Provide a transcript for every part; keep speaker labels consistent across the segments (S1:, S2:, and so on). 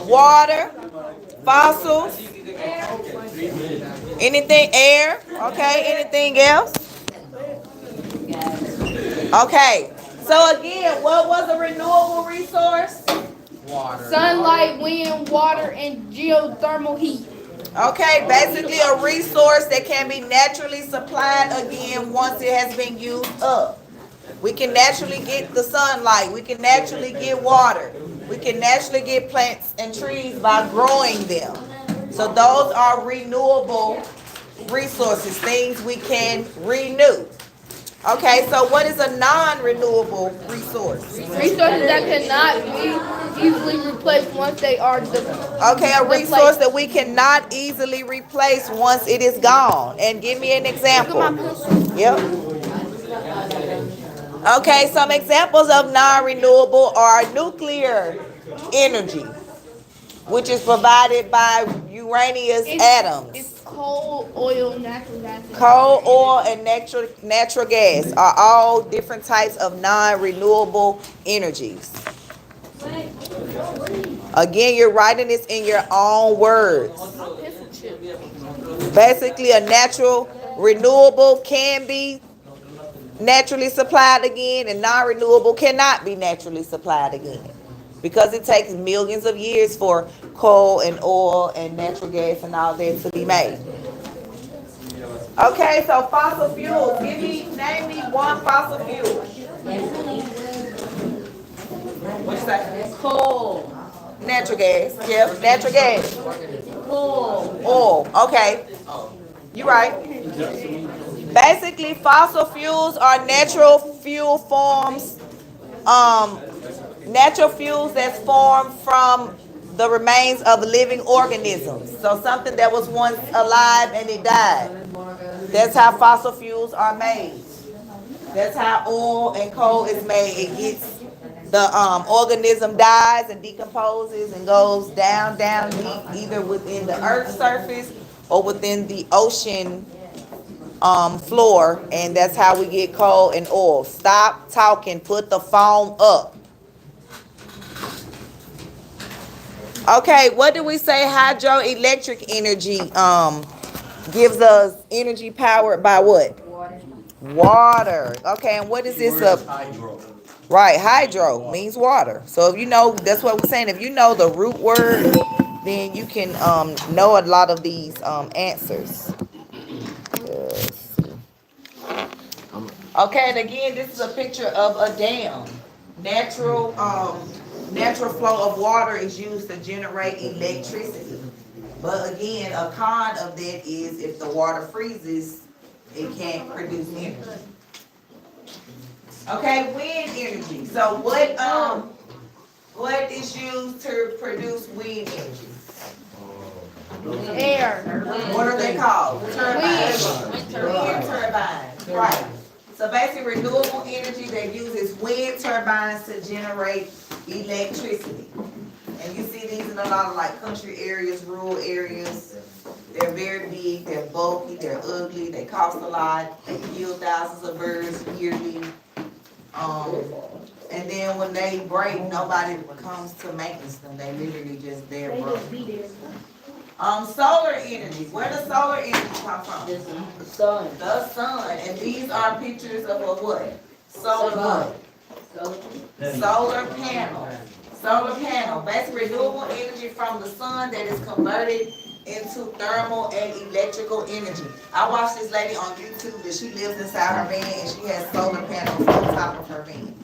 S1: Water. Fossils. Anything? Air. Okay. Anything else? Okay. So again, what was a renewable resource?
S2: Sunlight, wind, water, and geothermal heat.
S1: Okay, basically a resource that can be naturally supplied again once it has been used up. We can naturally get the sunlight. We can naturally get water. We can naturally get plants and trees by growing them. So those are renewable resources, things we can renew. Okay, so what is a non-renewable resource?
S2: Resources that cannot be easily replaced once they are
S1: Okay, a resource that we cannot easily replace once it is gone. And give me an example. Yep. Okay, some examples of non-renewable are nuclear energy, which is provided by uranious atoms.
S2: It's coal, oil, natural gas.
S1: Coal, oil, and natural gas are all different types of non-renewable energies. Again, you're writing this in your own words. Basically, a natural renewable can be naturally supplied again, and non-renewable cannot be naturally supplied again, because it takes millions of years for coal and oil and natural gas and all that to be made. Okay, so fossil fuels. Name me one fossil fuel. What you say?
S3: Coal.
S1: Natural gas. Yep, natural gas.
S3: Coal.
S1: Oil. Okay. You right. Basically, fossil fuels are natural fuel forms. Natural fuels that's formed from the remains of living organisms. So something that was once alive and it died. That's how fossil fuels are made. That's how oil and coal is made. It gets the organism dies and decomposes and goes down deep, either within the earth's surface or within the ocean floor, and that's how we get coal and oil. Stop talking. Put the phone up. Okay, what do we say? Hydroelectric energy gives us energy powered by what? Water. Okay, and what is this up? Right, hydro means water. So if you know, that's what we're saying. If you know the root word, then you can know a lot of these answers. Okay, and again, this is a picture of a dam. Natural flow of water is used to generate electricity. But again, a con of that is if the water freezes, it can't produce energy. Okay, wind energy. So what is used to produce wind energy?
S2: Air.
S1: What are they called? Turbines. Wind turbines. Right. So basically, renewable energy that uses wind turbines to generate electricity. And you see these in a lot of like country areas, rural areas. They're very big, they're bulky, they're ugly, they cost a lot, they kill thousands of birds yearly. And then when they break, nobody comes to maintenance them. They literally just there broke. Solar energy. Where does solar energy come from?
S3: The sun.
S1: The sun. And these are pictures of a what? Solar what? Solar panel. Solar panel. Basically renewable energy from the sun that is converted into thermal and electrical energy. I watched this lady on YouTube that she lives inside her van and she has solar panels on top of her van.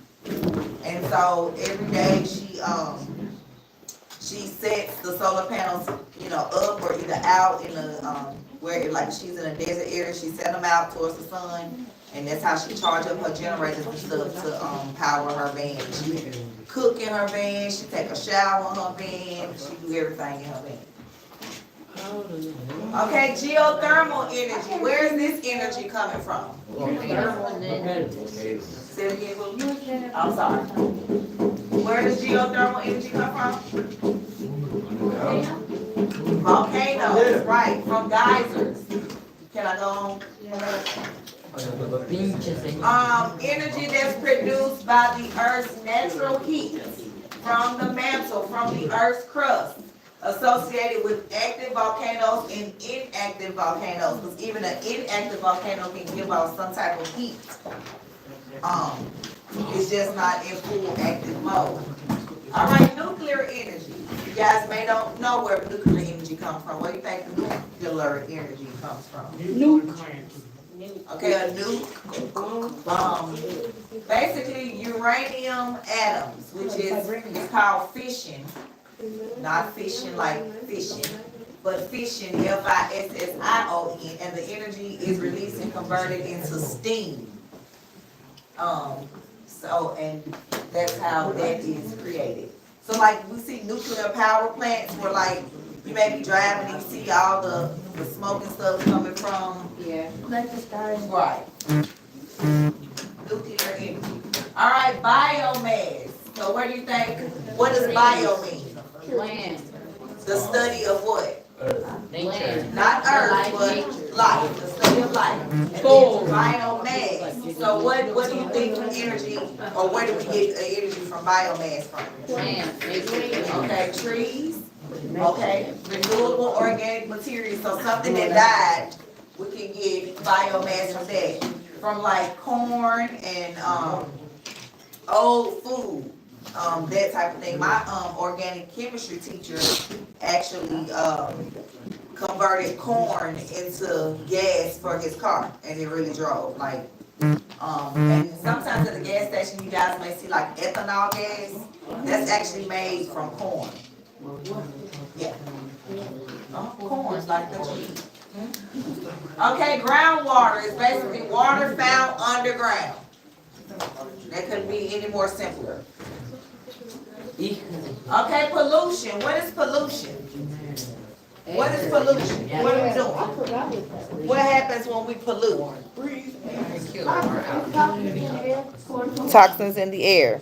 S1: And so every day she sets the solar panels, up or either out in the where like she's in a desert area. She set them out towards the sun, and that's how she charges up her generators and stuff to power her van. She cook in her van. She take a shower in her van. She do everything in her van. Okay, geothermal energy. Where is this energy coming from? Say it again, Willie. I'm sorry. Where does geothermal energy come from? Volcanoes, right, from geysers. Can I go on? Energy that's produced by the Earth's natural heat. from the mantle, from the earth's crust, associated with active volcanoes and inactive volcanoes, because even an inactive volcano can give out some type of heat. It's just not in full active mode. All right, nuclear energy. You guys may don't know where nuclear energy comes from. Where do you think nuclear energy comes from? Okay, a nuke. Basically uranium atoms, which is called fission. Not fission like fishing, but fission, FISSION, and the energy is released and converted into steam. And that's how that is created. So like we see nuclear power plants where like you may be driving and you see all the smoke and stuff coming from.
S3: Yeah.
S1: Right. Nuclear energy. All right, biomass. So what do you think, what does bio mean?
S3: Land.
S1: The study of what?
S3: Nature.
S1: Not earth, but life, the study of life. And then biomass. So what do you think energy, or where do we get energy from biomass from?
S3: Plants.
S1: Okay, trees. Okay, renewable organic materials. So something that died, we can get biomass from that. From like corn and old food. That type of thing. My organic chemistry teacher actually converted corn into gas for his car, and it really drove. Like, and sometimes at the gas station, you guys may see like ethanol gas. That's actually made from corn. Yeah, corn's like the cheese. Okay, groundwater is basically water found underground. That couldn't be any more simpler. Okay, pollution. What is pollution? What is pollution? What are we doing? What happens when we pollute? Toxins in the air.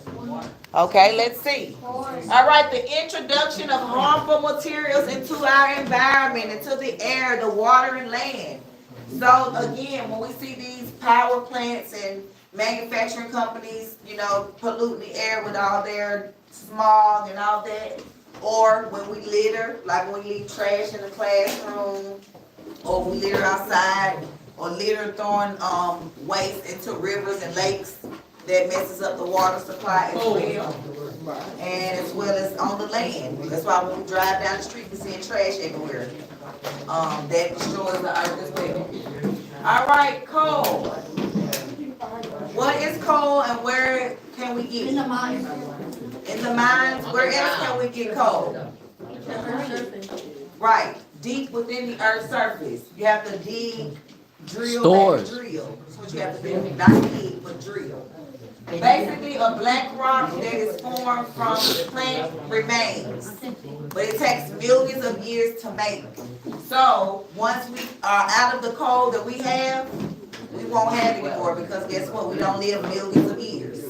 S1: Okay, let's see. All right, the introduction of harmful materials into our environment, into the air, the water, and land. So again, when we see these power plants and manufacturing companies, polluting the air with all their smog and all that, or when we litter, like when we leave trash in the classroom, or we litter outside, or litter throwing waste into rivers and lakes, that messes up the water supply as well, and as well as on the land. That's why when we drive down the street, we see trash everywhere. That destroys the earth as well. All right, coal. What is coal and where can we get it? In the mines. In the mines. Where else can we get coal? Right, deep within the earth's surface. You have to dig, drill, and drill. That's what you have to do. Not dig, but drill. Basically, a black rock that is formed from plant remains, but it takes millions of years to make. So once we are out of the coal that we have, we won't have it anymore, because guess what? We don't live millions of years.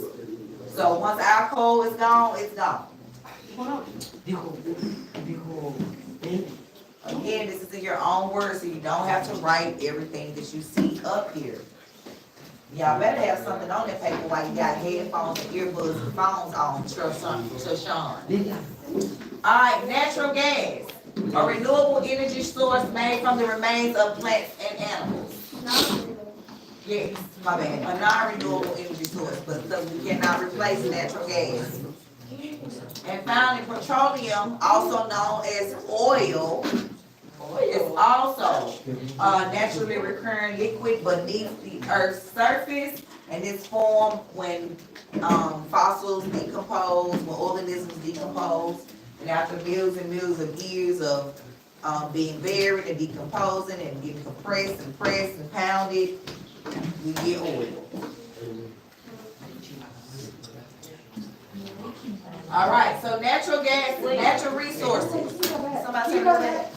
S1: So once our coal is gone, it's gone. Again, this is in your own words, so you don't have to write everything that you see up here. Y'all better have something on that paper while you got headphones and earbuds and phones on, Sean. Alright, natural gas, a renewable energy source made from the remains of plants and animals. Yes, my bad, a non-renewable energy source, but we cannot replace natural gas. And finally, petroleum, also known as oil, is also a naturally recurring liquid beneath the Earth's surface, and it's formed when fossils decompose, when organisms decompose, and after millions and millions of years of being buried and decomposing and getting compressed and pressed and pounded, we get oil. All right, so natural gas, natural resources. Somebody say that?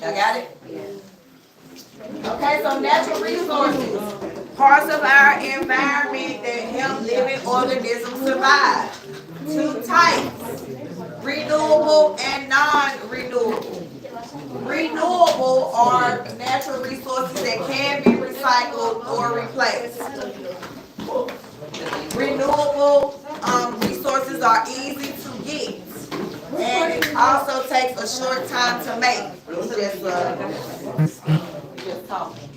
S1: Y'all got it? Okay, so natural resources, parts of our environment that help living organisms survive. Two types, renewable and non-renewable. Renewable are natural resources that can be recycled or replaced. Renewable resources are easy to get, and it also takes a short time to make. It's just talking.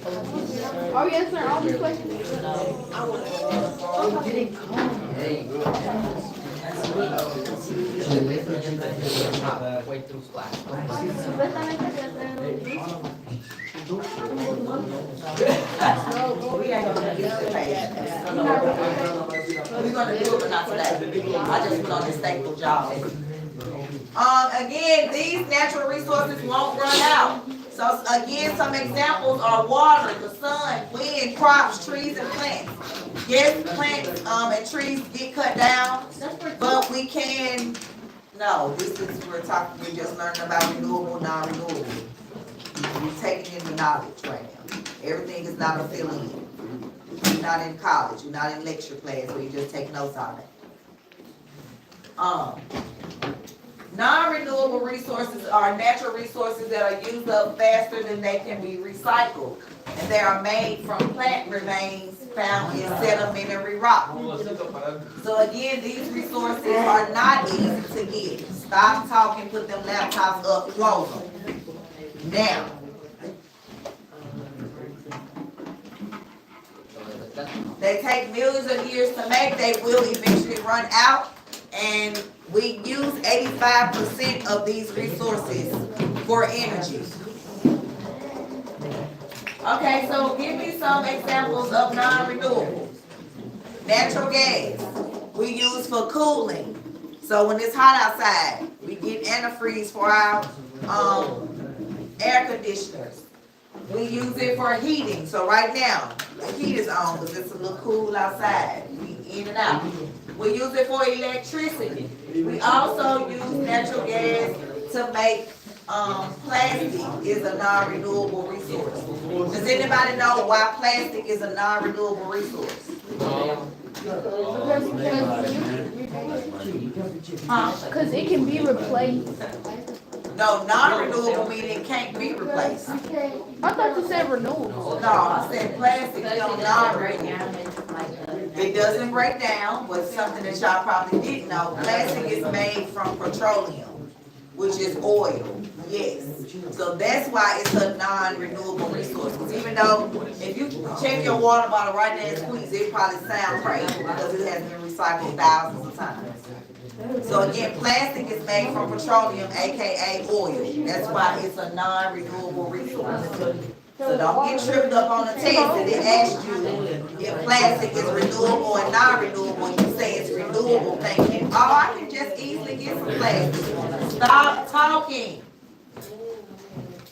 S2: Are we answering all these questions?
S3: Way through class.
S1: We ain't gonna get the page. We're gonna do it, but not today. I just put on this thankful job. Again, these natural resources won't run out. So again, some examples are water, the sun, wind, crops, trees, and plants. Yes, plants and trees get cut down, but we can. No, this is we're just learning about renewable, non-renewable. We're taking in the knowledge right now. Everything is not a fill-in. You're not in college. You're not in lecture class where you just take notes on it. Non-renewable resources are natural resources that are used up faster than they can be recycled. And they are made from plant remains found in sedimentary rock. So again, these resources are not easy to get. Stop talking, put them laptops up, close them. Now, they take millions of years to make. They will eventually run out. And we use 85% of these resources for energy. Okay, so give me some examples of non-renewables. Natural gas, we use for cooling. So when it's hot outside, we get antifreeze for our air conditioners. We use it for heating. So right now, the heat is on because it's a little cool outside. We in and out. We use it for electricity. We also use natural gas to make plastic is a non-renewable resource. Does anybody know why plastic is a non-renewable resource?
S2: Because it can be replaced.
S1: No, non-renewable meaning it can't be replaced.
S2: I thought you said renewable.
S1: No, I said plastic is non-renewable. It doesn't break down, but something that y'all probably didn't know. Plastic is made from petroleum, which is oil. Yes. So that's why it's a non-renewable resource. Because even though if you check your water bottle right there and squeeze, it probably sounds crazy because it has been recycled thousands of times. So again, plastic is made from petroleum, aka oil. That's why it's a non-renewable resource. So don't get tripped up on the test that it asked you if plastic is renewable and non-renewable. You say it's renewable thinking, oh, I can just easily get some plastic. Stop talking.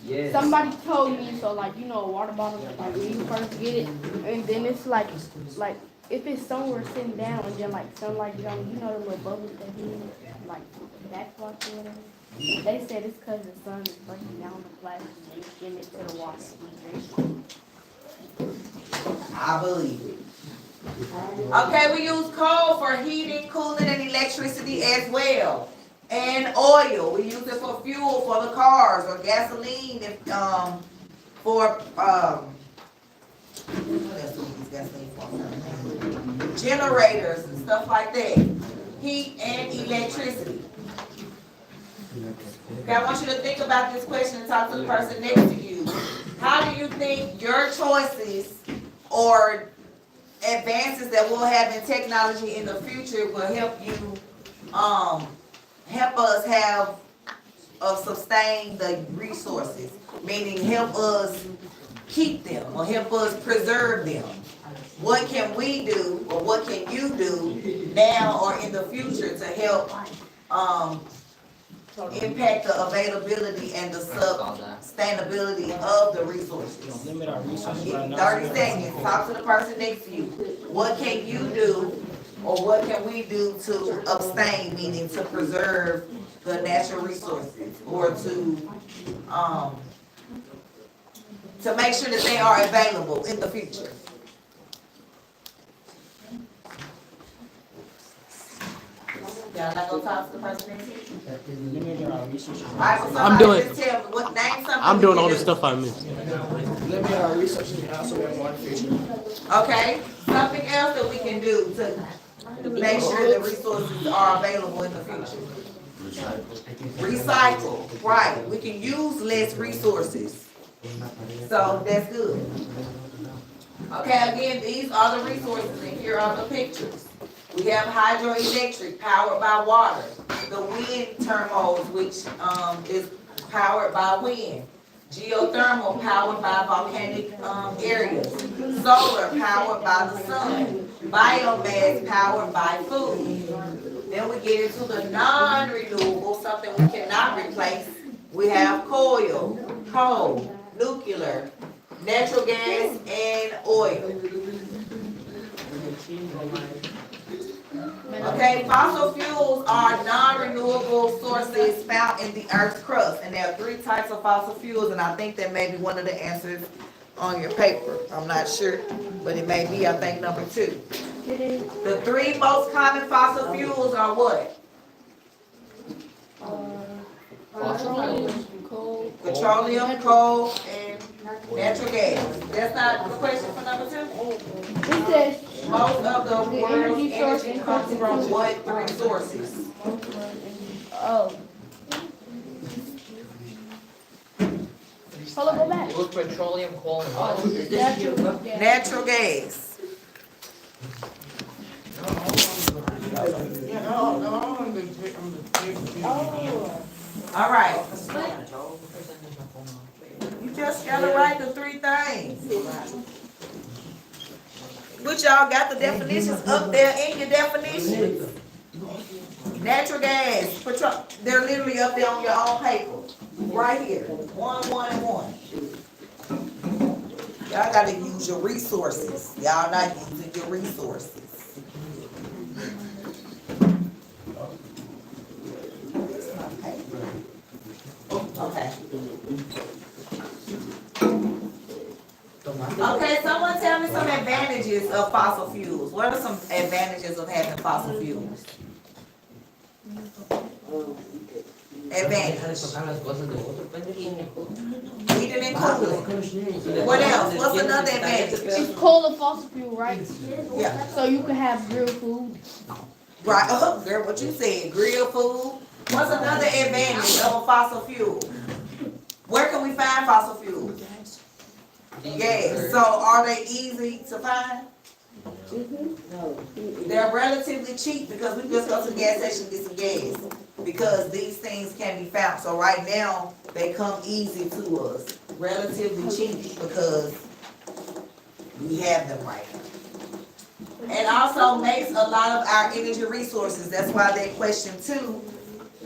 S2: Yes. Somebody told me, so like, you know, a water bottle, like when you first get it, and then it's like if it's somewhere sitting down and then like sunlight get on, you know the little bubbles that be like backwash or whatever. They said it's because the sun is breaking down the plastic and it's getting it to the water.
S1: I believe it. Okay, we use coal for heating, cooling, and electricity as well. And oil, we use it for fuel for the cars, or gasoline for generators and stuff like that. Heat and electricity. Okay, I want you to think about this question and talk to the person next to you. How do you think your choices or advances that we'll have in technology in the future will help you help us have sustain the resources, meaning help us keep them or help us preserve them? What can we do or what can you do now or in the future to help impact the availability and the sustainability of the resources? 30 seconds, talk to the person next to you. What can you do or what can we do to abstain, meaning to preserve the natural resources or to make sure that they are available in the future? Y'all not gonna talk to the person next to you? Alright, well,
S4: I'm
S1: somebody
S4: doing-
S1: just tell me what, name something.
S4: I'm
S1: we
S4: doing
S1: can
S4: all the
S1: do.
S4: stuff I missed.
S5: Let me research it out so we have more information.
S1: Okay, something else that we can do to make sure the resources are available in the future. Recycle, right, we can use less resources. So that's good. Okay, again, these are the resources and here are the pictures. We have hydroelectric powered by water. The wind turbines, which is powered by wind. Geothermal powered by volcanic areas. Solar powered by the sun. Biomass powered by food. Then we get into the non-renewable, something we cannot replace. We have coal, nuclear, natural gas, and oil. Okay, fossil fuels are non-renewable sources found in the Earth's crust, and there are 3 types of fossil fuels, and I think that may be one of the answers on your paper. I'm not sure, but it may be, I think, number 2. The 3 most common fossil fuels are what? Petroleum, coal, and natural gas. That's not the question for number 2?
S2: It says
S1: Most of the world's
S2: energy source
S1: energy comes from what 3 sources?
S2: oh. Hold on, go back.
S3: It was petroleum, coal, and what?
S2: Natural gas.
S1: Natural gas. All right. You just gotta write the 3 things. Which y'all got the definitions up there in your definitions. Natural gas, they're literally up there on your own paper. Right here. 1, 1, and 1. Y'all gotta use your resources. Y'all not using your resources. Okay. Okay, someone tell me some advantages of fossil fuels. What are some advantages of having fossil fuels? Advantage. Heating and cooling. What else? What's another advantage?
S2: It's coal and fossil fuel, right?
S1: Yeah.
S2: So you can have grilled food.
S1: Right, girl, what you said, grill food. What's another advantage of a fossil fuel? Where can we find fossil fuels? Gas. So are they easy to find? They're relatively cheap because we just go to the gas station and get some gas. Because these things can be found. So right now, they come easy to us. Relatively cheap because we have them right now. And also makes a lot of our energy resources. That's why they question 2.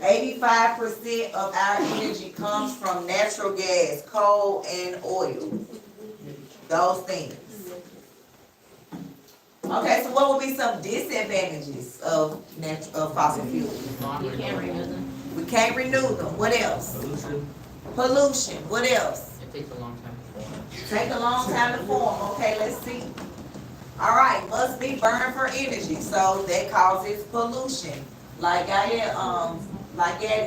S1: 85% of our energy comes from natural gas, coal, and oil. Those things. Okay, so what would be some disadvantages of fossil fuels?
S3: You can't renew them.
S1: We can't renew them. What else? Pollution. What else?
S3: It takes a long time to form.
S1: Take a long time to form. Okay, let's see. All right, must be burned for energy, so that causes pollution. Like Gabby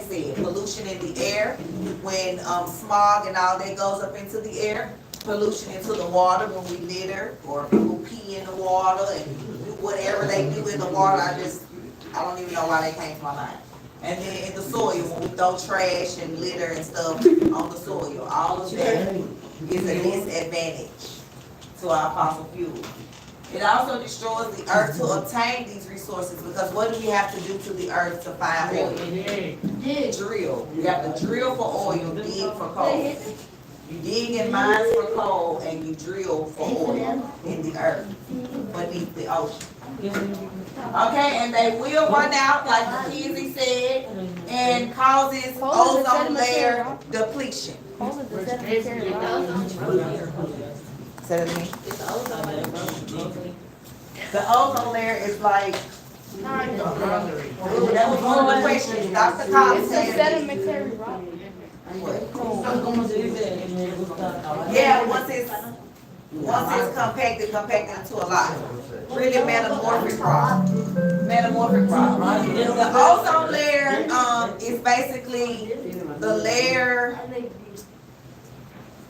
S1: said, pollution in the air when smog and all that goes up into the air. Pollution into the water when we litter or people pee in the water and do whatever they do in the water. I don't even know why they came to my mind. And then in the soil when we throw trash and litter and stuff on the soil. All of that is a disadvantage to our fossil fuel. It also destroys the earth to obtain these resources because what do we have to do to the earth to find oil? Drill. You have to drill for oil, dig for coal. You dig in mines for coal and you drill for oil in the earth beneath the ocean. Okay, and they will run out, like Mackenzie said, and causes ozone layer depletion.
S2: Coal is the sedimentary rock.
S1: Say that again. The ozone layer is like, that was one of the questions. Dr. Cox
S2: It's a
S1: said.
S2: sedimentary rock.
S1: Yeah, once it's compacted into a lot. Really metamorphic rock. Metamorphic rock. The ozone layer is basically the layer.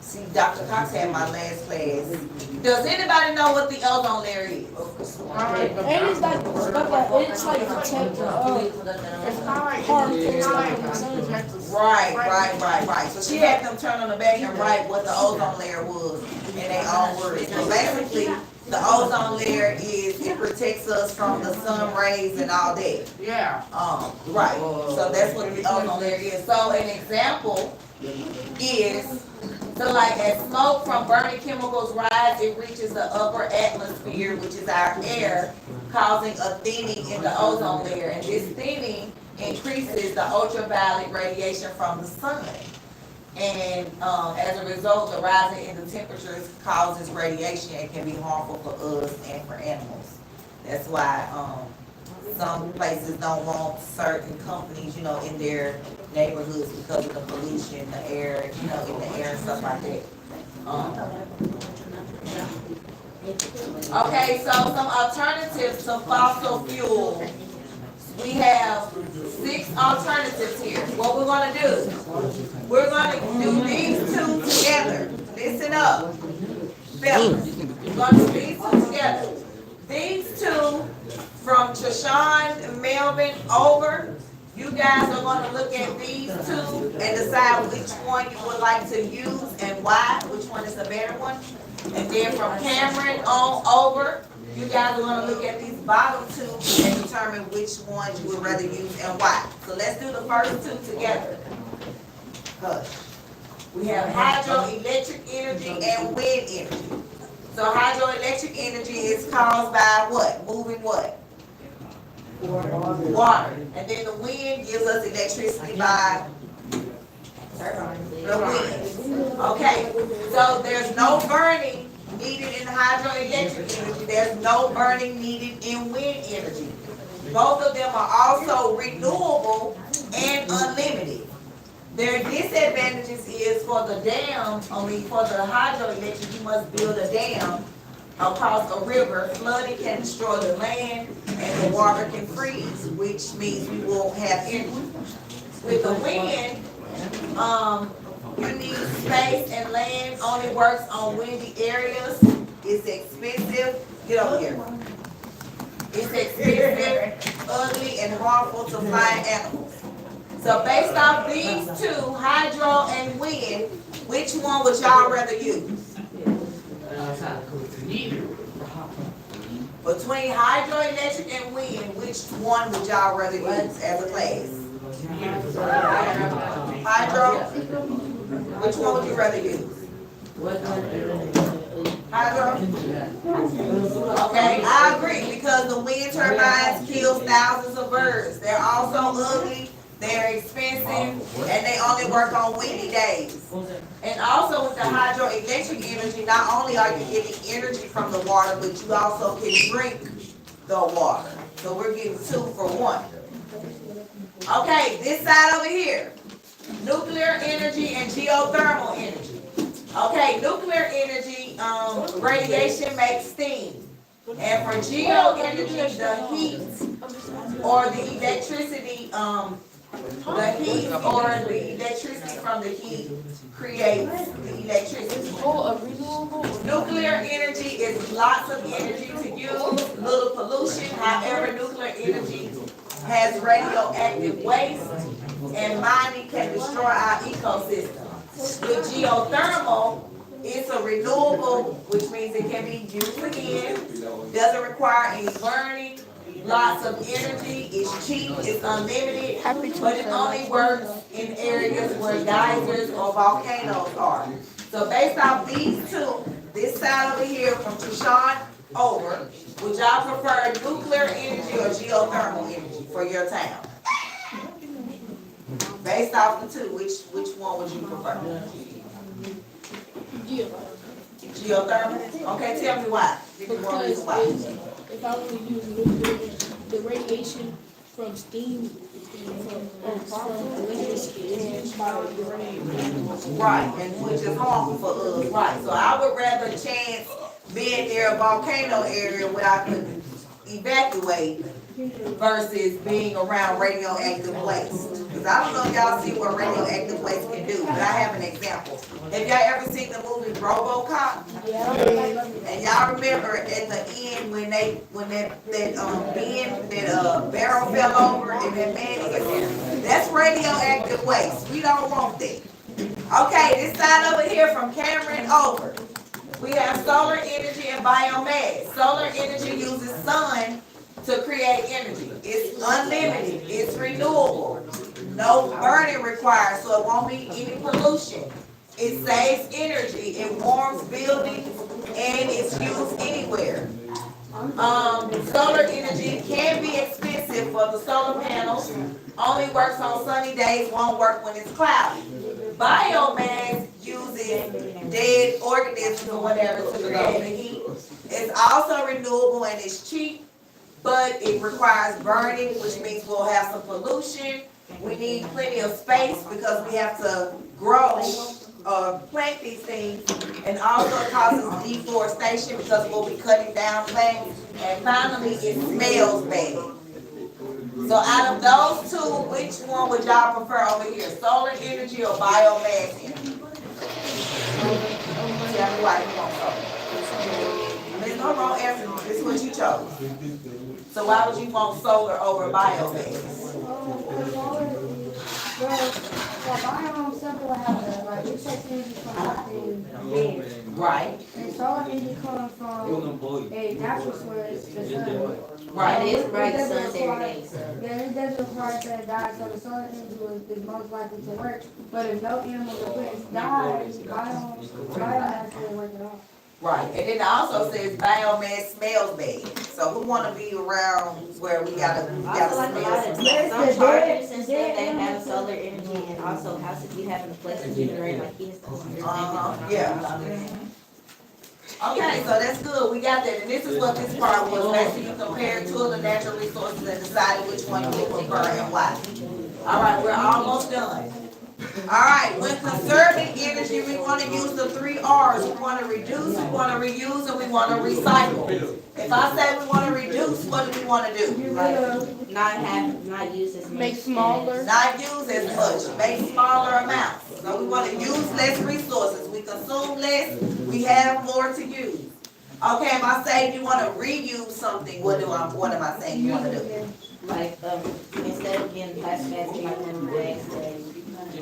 S1: See, Dr. Cox had my last class. Does anybody know what the ozone layer is?
S2: And it's like stuff like it's like protective it's not like harmful stuff.
S1: Right. So she had them turn on the back and write what the ozone layer was in their own words. So basically, the ozone layer is it protects us from the sun rays and all that.
S4: Yeah.
S1: Right. So that's what the ozone layer is. So an example is, so like as smoke from burning chemicals rise, it reaches the upper atmosphere, which is our air, causing a thinning in the ozone layer. And this thinning increases the ultraviolet radiation from the sun. And as a result, the rising in the temperatures causes radiation and can be harmful for us and for animals. That's why some places don't want certain companies, in their neighborhoods because of the pollution, the air, in the air and stuff like that. Okay, so some alternatives to fossil fuel. We have 6 alternatives here. What we're gonna do, we're gonna do these 2 together. Listen up, fellas. We're gonna do these 2 together. These 2 from Trishon, Melvin, over. You guys are gonna look at these 2 and decide which one you would like to use and why, which one is the better one. And then from Cameron on over, you guys are gonna look at these bottom 2 and determine which ones you would rather use and why. So let's do the first 2 together. Hush. We have hydroelectric energy and wind energy. So hydroelectric energy is caused by what? Moving what? Water. And then the wind gives us electricity by the wind. Okay, so there's no burning needed in hydroelectric energy. There's no burning needed in wind energy. Both of them are also renewable and unlimited. Their disadvantages is for the dam, for the hydroelectric, you must build a dam across a river. Flooding can destroy the land and the water can freeze, which means we won't have energy. With the wind, you need space and land only works on windy areas. It's expensive. Get over here. It's expensive, ugly, and harmful to flying animals. So based off these 2, hydro and wind, which one would y'all rather use? Between hydroelectric and wind, which one would y'all rather use as a class? Hydro? Which one would you rather use? Hydro? Okay, I agree, because the wind turbines kill thousands of birds. They're also ugly, they're expensive, and they only work on windy days. And also with the hydroelectric energy, not only are you getting energy from the water, but you also can drink the water. So we're getting 2 for 1. Okay, this side over here, nuclear energy and geothermal energy. Okay, nuclear energy, radiation makes steam. And for geoenergy, the heat or the electricity, from the heat creates the electricity. Nuclear energy is lots of energy to use, little pollution. However, nuclear energy has radioactive waste, and mining can destroy our ecosystem. With geothermal, it's a renewable, which means it can be used again, doesn't require any burning, lots of energy, it's cheap, it's unlimited, but it only works in areas where geysers or volcanoes are. So based off these 2, this side over here from Trishon over, would y'all prefer nuclear energy or geothermal energy for your town? Based off the 2, which one would you prefer? Geothermal? Okay, tell me why. Give me one reason why.
S2: If I want to use nuclear, the radiation from steam from electricity is biodegradable.
S1: Right, and which is harmful for us. Right, so I would rather chance being near a volcano area where I could evacuate versus being around radioactive waste. Because I don't know if y'all see what radioactive waste can do, but I have an example. Have y'all ever seen the movie RoboCop? And y'all remember at the end when that barrel fell over and that man was there? That's radioactive waste. We don't want that. Okay, this side over here from Cameron over. We have solar energy and biomass. Solar energy uses sun to create energy. It's unlimited. It's renewable. No burning required, so it won't be any pollution. It saves energy. It warms buildings, and it's used anywhere. Solar energy can be expensive for the solar panels. Only works on sunny days, won't work when it's cloudy. Biomass uses dead organisms or whatever to create the heat. It's also renewable and it's cheap, but it requires burning, which means we'll have some pollution. We need plenty of space because we have to grow or plant these things, and also it causes deforestation because we'll be cutting down plants. And finally, it smells bad. So out of those two, which one would y'all prefer over here? Solar energy or biomass energy? Tell me why you want solar. There's no wrong answer. This is what you chose. So why would you want solar over biomass?
S4: Well, biomass simple have like it takes energy from nothing big.
S1: Right.
S4: And solar energy comes from a natural source, the sun.
S1: Right.
S3: It is bright sun every day, so.
S4: Yeah, it doesn't require that it dies, so the solar energy is most likely to work. But if no animals or plants die, biomass will work at all.
S1: Right, and then it also says biomass smells bad. So who want to be around where we gotta
S3: Also, like a lot of
S1: smell?
S3: some chargers and stuff that have solar energy, and also houses be having a place to generate like heat stuff.
S1: Yeah. Okay, so that's good. We got that, and this is what this part was. Make sure you compare two of the natural resources and decide which one you would prefer and why. All right, we're almost done. All right, when conserving energy, we want to use the 3 R's. We want to reduce, we want to reuse, and we want to recycle. If I say we want to reduce, what do we want to do?
S3: Not use as much.
S2: Make smaller.
S1: Not use as much, make smaller amounts. So we want to use less resources. We consume less, we have more to use. Okay, if I say you want to reuse something, what am I saying you want to do?
S3: Like, instead of getting plastic bags, like them bags,
S1: I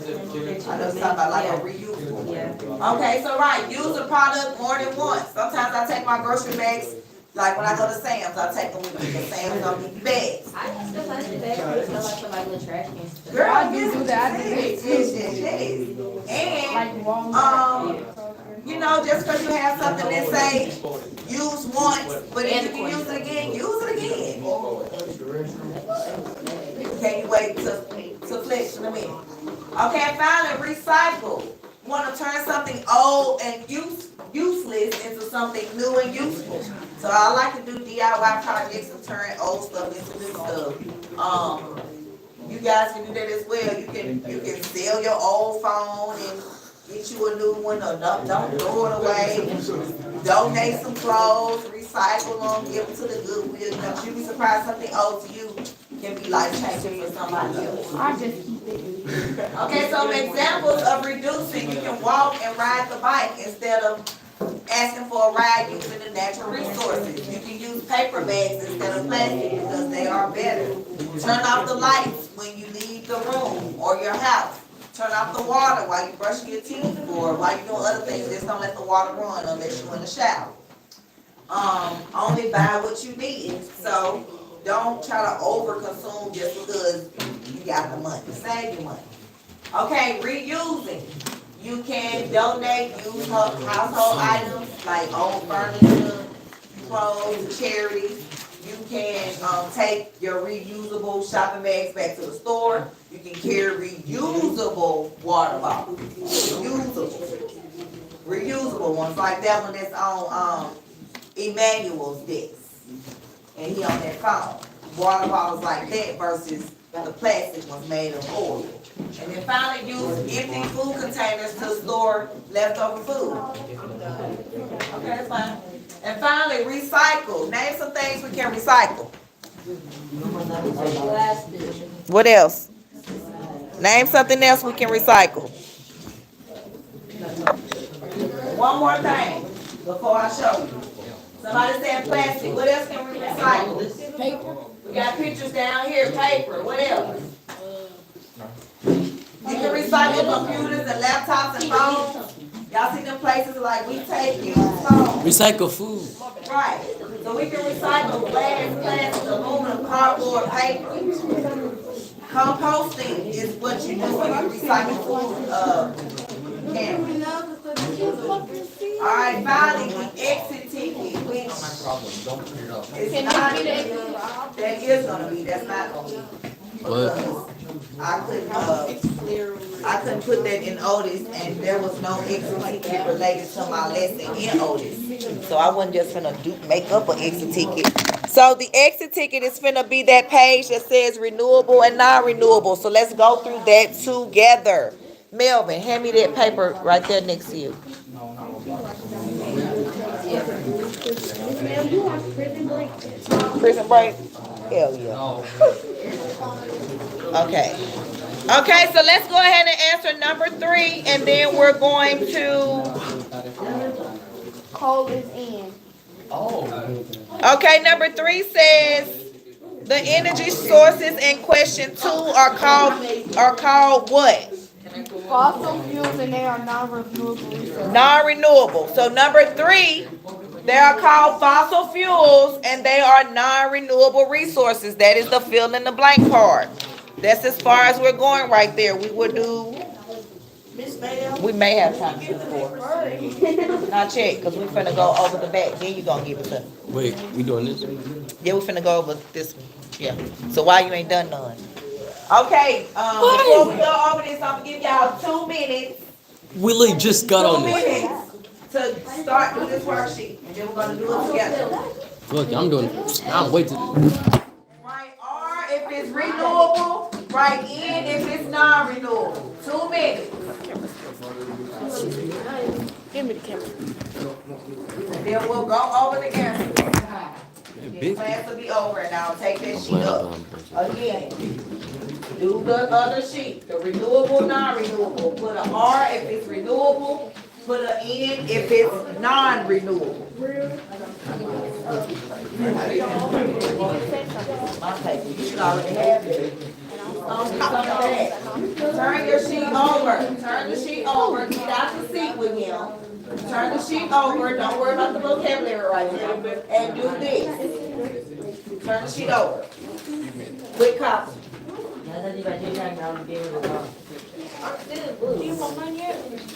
S1: know it's talking about like a reusable.
S3: yeah.
S1: Okay, so right, use a product more than once. Sometimes I take my grocery bags, like when I go to Sam's, I take them with me, because Sam's don't need bags.
S3: I use the plastic bags, but it's not like for like little trash cans. Stuff.
S1: Girl,
S2: I do that.
S1: yes. And,
S2: Like Walmart.
S1: you know, just because you have something that say, use once, but if you can use it again, use it again. Can you wait to flex in a minute? Okay, finally, recycle. You want to turn something old and useless into something new and useful. So I like to do DIY projects and turn old stuff into new stuff. You guys can do that as well. You can sell your old phone and get you a new one, or don't throw it away. Donate some clothes, recycle them, give them to the Goodwill. Because you'd be surprised something old to you can be life changing for somebody else.
S2: I just keep it.
S1: Okay, so examples of reducing, you can walk and ride the bike instead of asking for a ride using the natural resources. You can use paper bags instead of plastic because they are better. Turn off the lights when you leave the room or your house. Turn off the water while you're brushing your teeth or while you're doing other things. Just don't let the water run unless you're in the shower. Only buy what you need. So don't try to overconsume just because you got the money. Save your money. Okay, reusing. You can donate, use household items like old furniture, clothes, charities. You can take your reusable shopping bags back to the store. You can carry reusable water bottles. Reusable ones like that one that's on Emmanuel's desk. And he on that phone. Water bottles like that versus the plastic ones made of oil. And then finally use empty food containers to store leftover food. Okay, that's fine. And finally, recycle. Name some things we can recycle. What else? Name something else we can recycle. One more thing before I show you. Somebody said plastic. What else can we recycle? Paper. We got pictures down here. Paper. What else? You can recycle computers and laptops and phones. Y'all see them places like we take used phones.
S6: Recycle food.
S1: Right. So we can recycle glass, plastic, aluminum, cardboard, paper. Composting is what you do when you recycle food. Cameron. Alright, finally, the exit ticket, which is not, that is gonna be, that's not gonna be.
S6: What?
S1: I couldn't put that in Otis, and there was no exit ticket related to my lesson in Otis. So I wasn't just finna make up an exit ticket. So the exit ticket is finna be that page that says renewable and non-renewable. So let's go through that together. Melvin, hand me that paper right there next to you. Prison break? Hell yeah. Okay. Okay, so let's go ahead and answer number 3, and then we're going to...
S2: Coal is in.
S1: Okay, number 3 says the energy sources in question 2 are called what?
S2: Fossil fuels and they are non-renewable resources.
S1: Non-renewable. So number 3, they are called fossil fuels and they are non-renewable resources. That is the fill in the blank part. That's as far as we're going right there. We would do. We may have time to do 4. Not yet, because we're finna go over the back. Then you're gonna give it to me.
S6: Wait, we doing this?
S1: Yeah, we're finna go over this one. Yeah. So why you ain't done none? Okay, before we go over this, I'm gonna give y'all 2 minutes.
S6: Willie just got
S1: 2
S6: on this.
S1: minutes to start with this worksheet, and then we're gonna do it together.
S6: Look, I'm doing it. I'm waiting.
S1: Write R if it's renewable, write N if it's non-renewable. 2 minutes.
S2: Give me the camera.
S1: And then we'll go over the answers. The class will be over and I'll take that sheet up. Again, do the other sheet, the renewable, non-renewable. Put an R if it's renewable, put an N if it's non-renewable. My paper, you should already have it. Turn your sheet over. Turn the sheet over. Get out the seat with him. Turn the sheet over. Don't worry about the vocabulary right now. And do this. Turn the sheet over. Quick copy.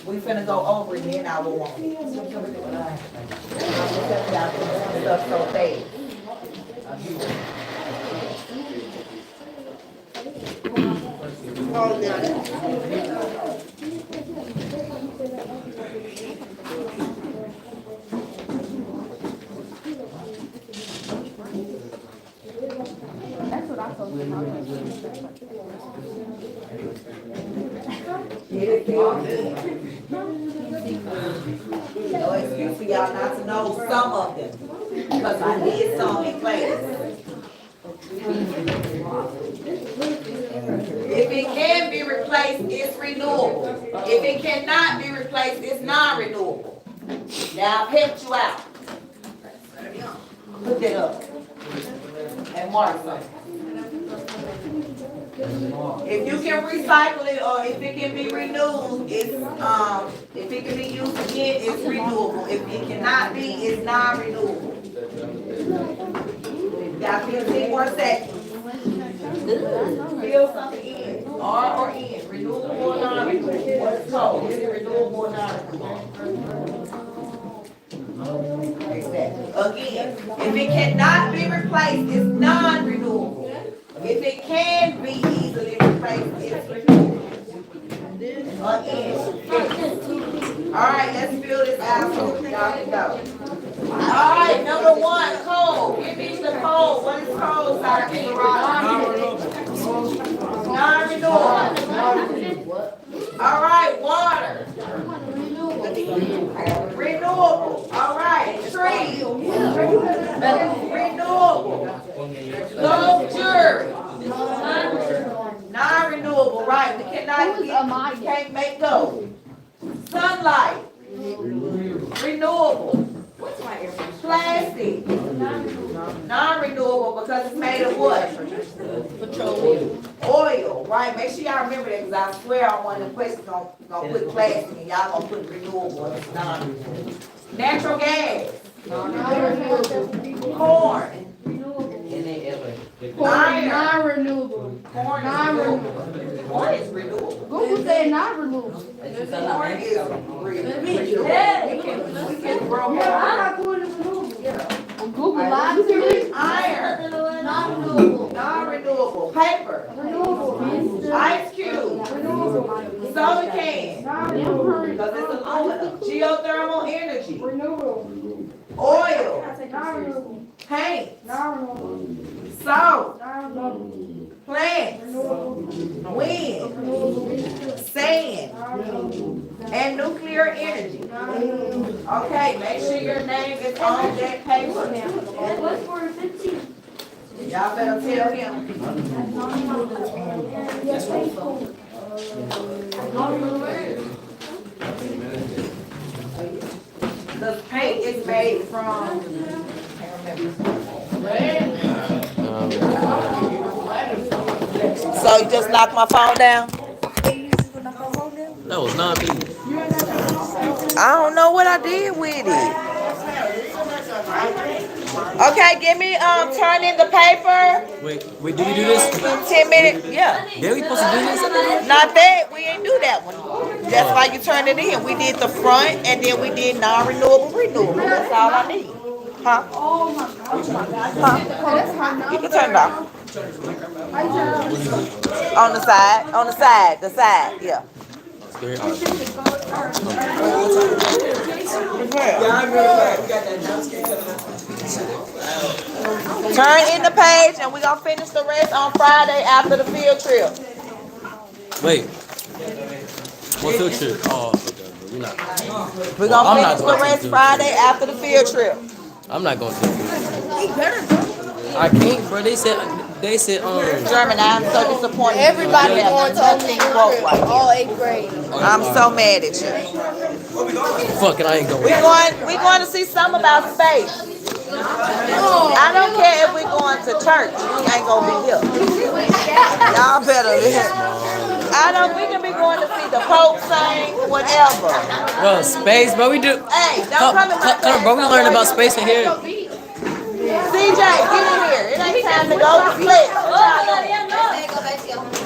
S1: We finna go over it, then I will want it. Stuff so fast.
S2: That's what I thought.
S1: No excuse for y'all not to know some of them, because I did some in class. If it can be replaced, it's renewable. If it cannot be replaced, it's non-renewable. Now I've helped you out. Put that up and mark something. If you can recycle it or if it can be renewed, it's if it can be used again, it's renewable. If it cannot be, it's non-renewable. Got 15 more seconds. Fill something in. R or N. Renewable or non-renewable. What's called? Is it renewable or non-renewable? Exactly. Again, if it cannot be replaced, it's non-renewable. If it can be easily replaced, it's renewable. Again. All right, let's fill this out so y'all can go. All right, number 1, coal. Give me the coal. What is coal, Sir? Non-renewable. All right, water. Renewable. All right, tree. Renewable. Right, we cannot, we can't make those. Sunlight, renewable.
S3: What's my air freshener?
S1: Plastic, non-renewable because it's made of what?
S2: Petroleum.
S1: Oil, right? Make sure y'all remember that because I swear on one of the questions gonna put plastic and y'all gonna put renewable and it's non-renewable. Natural gas, corn, iron.
S2: Non-renewable.
S1: Corn is renewable. Corn is renewable.
S2: Google said non-renewable.
S1: Corn is renewable. We can grow
S4: Yeah, I
S1: corn.
S4: got corn in the room.
S2: Well, Google lied to me.
S1: Iron,
S2: Non-renewable.
S1: non-renewable. Paper,
S4: Renewable.
S1: ice cube,
S4: Renewable.
S1: soda can,
S4: Non-renewable.
S1: because it's aluminum. Geothermal energy,
S4: Renewable.
S1: oil,
S4: Non-renewable.
S1: paint,
S4: Non-renewable.
S1: salt,
S4: Non-renewable.
S1: plants, wind, sand, and nuclear energy. Okay, make sure your name is on that paper.
S4: What's for 15?
S1: Y'all better tell him. The paint is made from, so you just knocked my phone down?
S6: That was 9 people.
S1: I don't know what I did with it. Okay, give me turn in the paper.
S6: Wait, did we do this?
S1: 10 minutes. Yeah.
S6: Did we supposed to do this?
S1: Not that we ain't do that one. That's why you turned it in. We did the front and then we did non-renewable, renewable. That's all I need. Huh?
S4: Oh my God.
S1: Huh? You can turn it off. On the side, the side, yeah.
S6: Very
S1: Turn in the page and we're gonna finish the rest on Friday after the field trip.
S6: Wait. What field trip? Oh, okay. We're not.
S1: We're
S6: Well, I'm
S1: gonna
S6: not
S1: finish the
S6: going to
S1: rest
S6: do it.
S1: Friday after the field trip.
S6: I'm not going to. I can't, bro. They said.
S1: German, I'm so disappointed.
S2: Everybody
S1: You have
S2: going to
S1: nothing woke right now.
S2: all 8th grade.
S1: I'm so mad at you.
S6: Fuck it, I ain't going.
S1: We're going to see some about space. I don't care if we're going to church. We ain't gonna be here. Y'all better. We can be going to see the Pope sing, whatever.
S6: Bro, space, bro. We do.
S1: Hey, don't come in my
S6: Come, bro. We learned about space in here.
S1: CJ, get in here. It ain't time to go to sleep.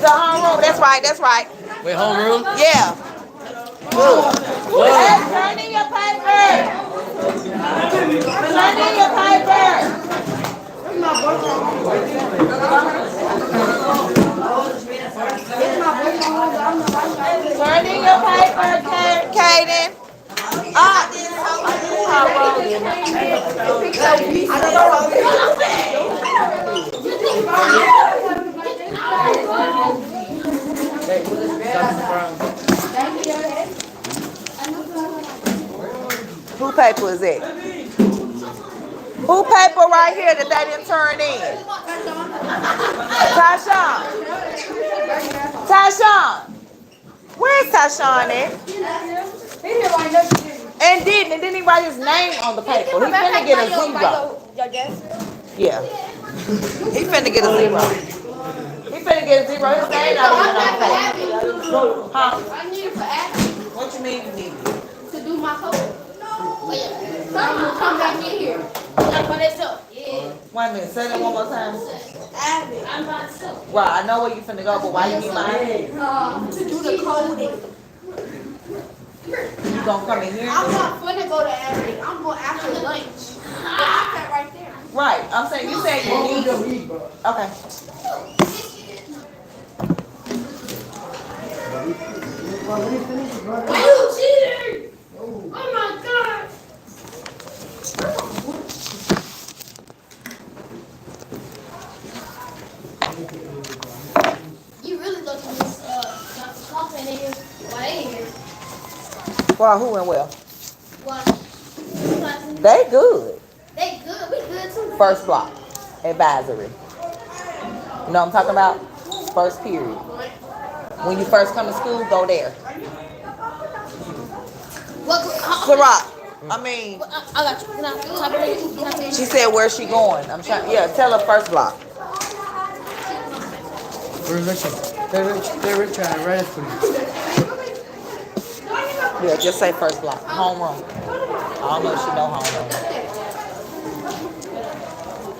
S1: The homeroom. That's right.
S6: Wait, homeroom?
S1: Yeah. Good. Hey, turn in your paper. Turn in your paper. Turn in your paper, Kaden. Who paper is it? Who paper right here that they didn't turn in? Tashawn. Where's Tashawn at? And didn't he write his name on the paper? He finna get a zero. Yeah. He finna get a zero. His name not even on the paper. Huh?
S2: I need it for acting
S1: What you mean you need it?
S2: to do my code. Someone come back in here. Like when it's up. Yeah.
S1: Wait a minute, say that one more time.
S2: I'm by myself.
S1: Right, I know where you finna go, but why you need mine?
S2: To do the coding.
S1: You gonna come in here?
S2: I'm not finna go to Aberdeen. I'm going after lunch. That right there.
S1: Right, I'm saying, you said you need it. Okay.
S2: You cheater! Oh my God! You really look at this coffin in here. Why they in here?
S1: Well, who went well?
S2: Why?
S1: They good.
S2: They good. We good too.
S1: First block, advisory. You know what I'm talking about? First period. When you first come to school, go there.
S7: What?
S1: I mean,
S7: I got you. Can I
S1: she said where's she going? I'm trying. Yeah, tell her first block.
S8: Where's Richard? They're Richard. I read it for you.
S1: Yeah, just say first block. Homeroom. I don't know if she know homeroom.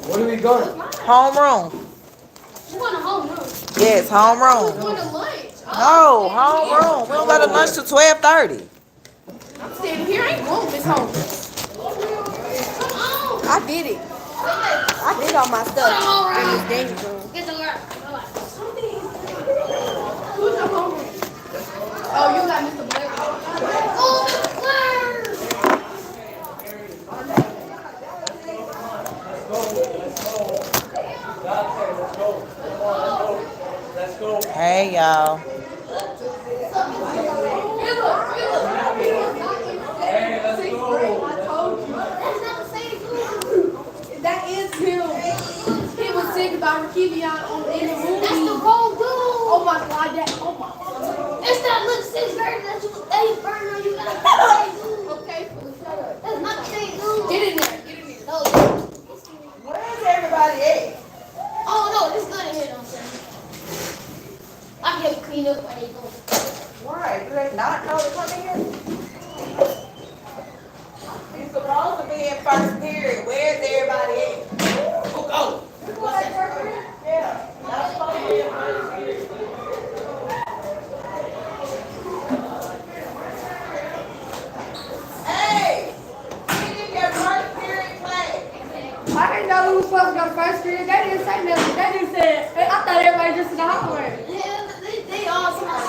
S8: Where are we going?
S1: Homeroom.
S7: She want a home room.
S1: Yes, homeroom.
S7: Going to lunch.
S1: No, homeroom. We don't go to lunch till 12:30.
S2: I'm staying here. I ain't going this home.
S7: I did it. I did all my stuff in this Danny's room. Get the work.
S2: Who's your home? Oh, you got Mr. Blair.
S7: Oh, Mr. Blair.
S1: Hey, y'all.
S2: That is him. He was sick about Rakivion on in the movie.
S7: That's the whole dude.
S2: Oh my god, that. Oh my god.
S7: It's that little sixth grader that you burned on. You gotta dude.
S2: Okay, shut up.
S7: That's not the same dude.
S2: Get in there. Get in there.
S7: No.
S1: Where's everybody at?
S7: Oh no, it's good in here. Don't say. I can help you clean up while they go.
S1: Right, do they not know to come in here? He's supposed to be in first period. Where's everybody at? Who go? Yeah, that's supposed to be in first period. Hey, we need your first period class.
S4: I didn't know we were supposed to go to first period. They didn't say nothing. They just said, I thought everybody just in the hallway.
S7: Yeah, they all smart.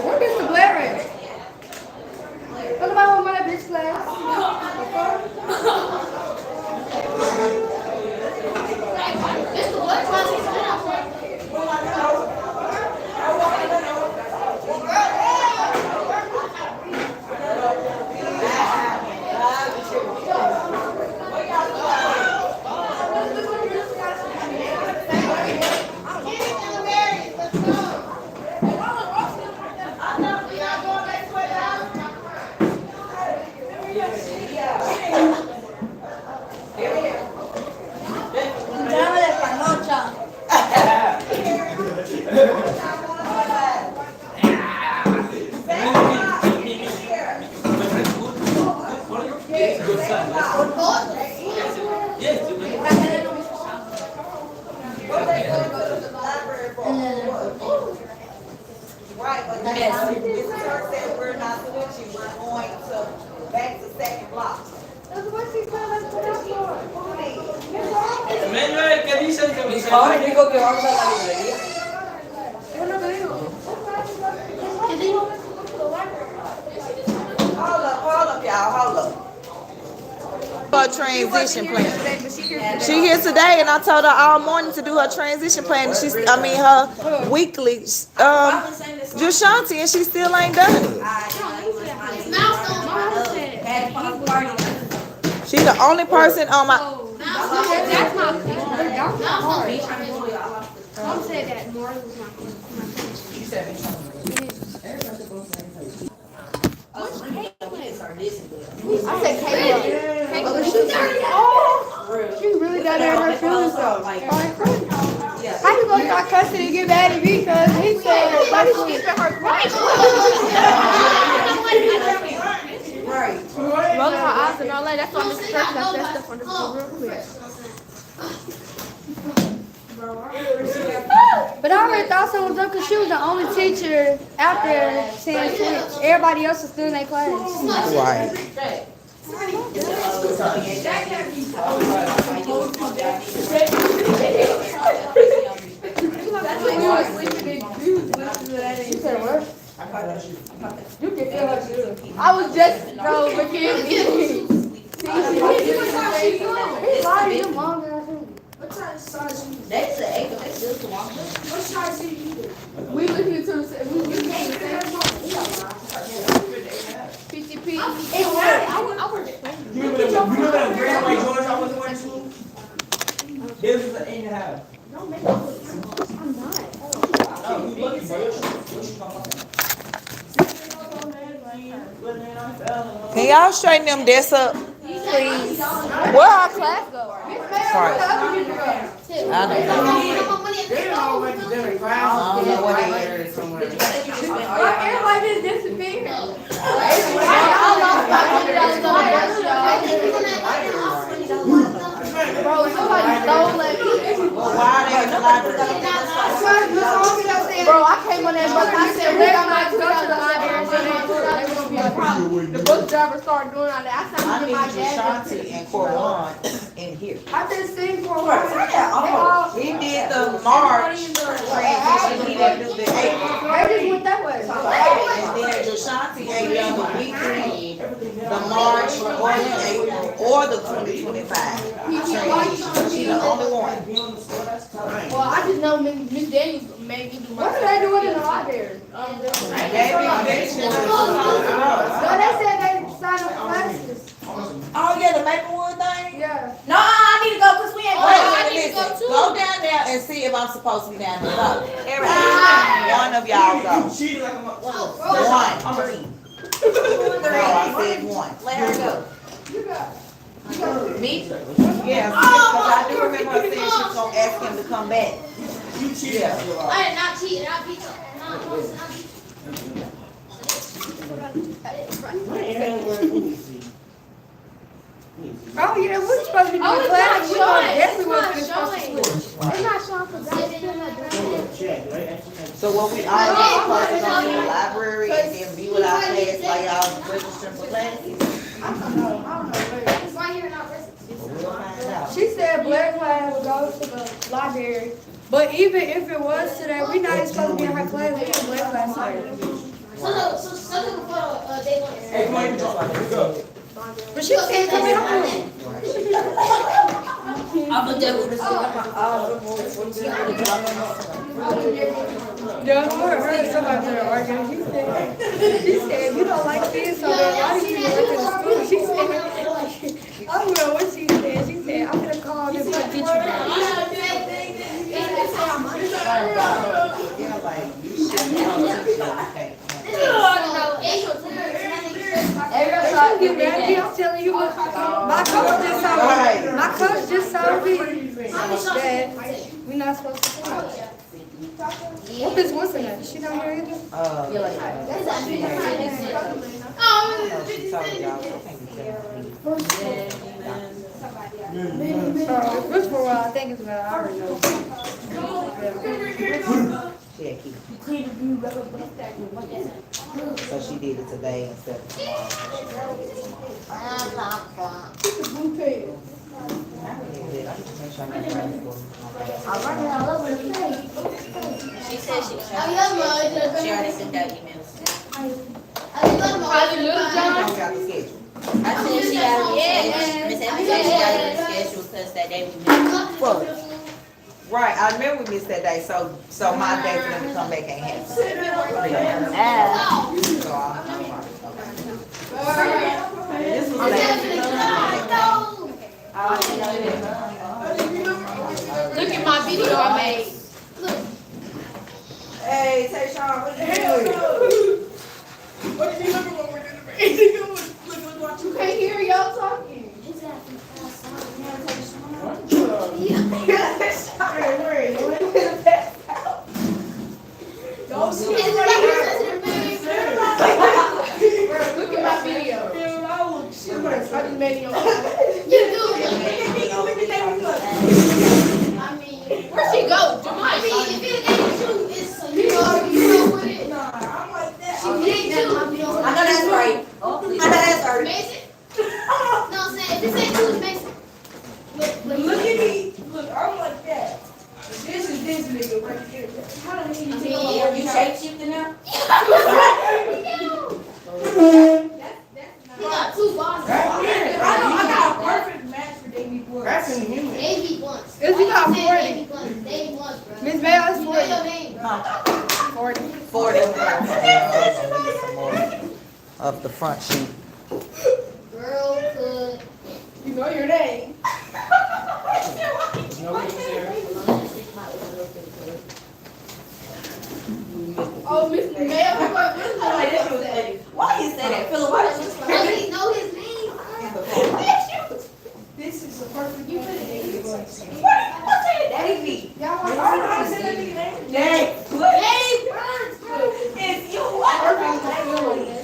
S4: Where Mr. Blair at? What about home on that bitch class?
S7: Mr. Blair trying to get out.
S1: Right, but Mrs. Turk said we're not switching, we're going to back to second block.
S9: Manuel, ¿qué dice el que me
S8: Dijo que vamos a la librería.
S1: Hold up, y'all, hold up. Her transition plan. She here today, and I told her all morning to do her transition plan. And her weekly, Jushanti, and she still ain't done it. She the only person on my.
S2: That's not hard. Mom said that Mars was not I said Kayla. Oh, she really down there in her feelings though. How you gonna start cussing and get mad at me because he said why did she spend her rolling her eyes and all that. That's why Mr. Church got that stuff on the floor real quick.
S4: But I already thought someone was up because she was the only teacher out there saying switch. Everybody else was still in their class.
S1: Right.
S4: She said what? You can feel her too. I was just, bro, but can't be. He's lying, your mom and I think.
S3: What size you? They said 8, but they still can walk. What size do you do?
S2: We listening to the we came to the PTP. I work at
S9: You remember that Grand White George I was going to? This is an 8.5.
S1: Can y'all straighten them desks up, please? Where our class go? Sorry. I don't know.
S4: They all went to different classes.
S1: I don't know what it is.
S4: Everybody just disappeared.
S2: Bro, somebody stole it.
S1: Well, why are they in the library?
S2: Bro, I came on that bus. I said, we got my go to the library. So they gonna be a problem. The bus driver started doing all that. I said,
S1: I
S2: I'm
S1: need
S2: my dad.
S1: Shanti and Corwan in here.
S4: I just seen for a while.
S1: He did the March transition, he didn't do the April.
S4: They just went that way.
S1: And then Jashanti ain't done the weekly, the March or the April or the 2025 transition. She the only one.
S2: Well, I just know Miss Daniels made me do my.
S4: What are they doing in the library? No, they said they signed up for classes.
S1: Oh, yeah, the Maplewood thing?
S4: Yeah.
S3: No, I need to go because we ain't
S1: Wait, listen, go down there and see if I'm supposed to be down there. Go. One of y'all go.
S9: Cheated like a motherfucker.
S1: One. No, I said one.
S3: Let her go.
S1: Me? Yeah, because I do remember her saying she was gonna ask him to come back.
S9: You cheated.
S7: I did not cheat. I beat her. No,
S4: Oh, yeah, we're supposed to be doing
S2: Oh, it's
S4: class. We
S2: not
S4: definitely
S2: showing.
S4: supposed to
S2: It's
S4: switch.
S2: not It's not showing because I'm still not doing it.
S1: So what we all need to go to the library and then be with our class while y'all registering for classes.
S4: I don't know.
S7: it's right here in our person.
S1: We'll find out.
S4: She said black class goes to the library. But even if it was today, we not even supposed to be in her class. We in black class today.
S7: So something before they want.
S9: Hey, come on, you talk like this. Go.
S4: But she can't come in home.
S3: I'm a devil.
S4: Yeah, I heard somebody there arguing. She said, if you don't like kids so bad, why do you work in the school? She said, I don't know what she said. She said, I'm gonna call them to get you back. I'm telling you what, my coach just told me that we're not supposed to talk. What is Wilson at? She not here either? Which for I think it's about I already know.
S1: Yeah, keep. So she did it today instead of tomorrow.
S3: She said she already sent out emails.
S1: Don't got the schedule.
S3: I said she got Miss Evans said she got it on the schedule because that day we missed.
S1: Well, right, I remember we missed that day, so my day for them to come back ain't happening. So this was last.
S2: Look at my video I made.
S1: Hey, Tayshawn, what you doing?
S9: What did you look at when we're doing the
S2: You can't hear y'all talking. Look at my video. I just made it on. Where'd she go?
S7: I mean, if it ain't true, it's you know what it is. It ain't true.
S3: I know that's right. I know that's right.
S7: Mason. No, I'm saying if this ain't true, it's Mason.
S4: Look at me. Look, I'm like that. This is this nigga right here. How the hell
S3: You shape shifting now?
S7: You got two bosses.
S4: I got a perfect match for Davey Boy.
S9: That's in human.
S7: Davey Blunts.
S4: Is he got 40?
S7: Davey Blunts. Davey Blunts, bro.
S4: Miss Mayo is
S7: You know
S4: 40.
S7: your name, bro.
S4: 40.
S1: 40 of the front sheet.
S7: Girl could.
S4: You know your name.
S2: Mr. Mayo,
S3: I'm like, this was funny. Why you say that? Philip, why did you say
S7: Does he know his name?
S9: This is the perfect.
S3: What? What's that? Davey.
S9: Y'all want to say that nigga name?
S3: Dave. What? It's you. What?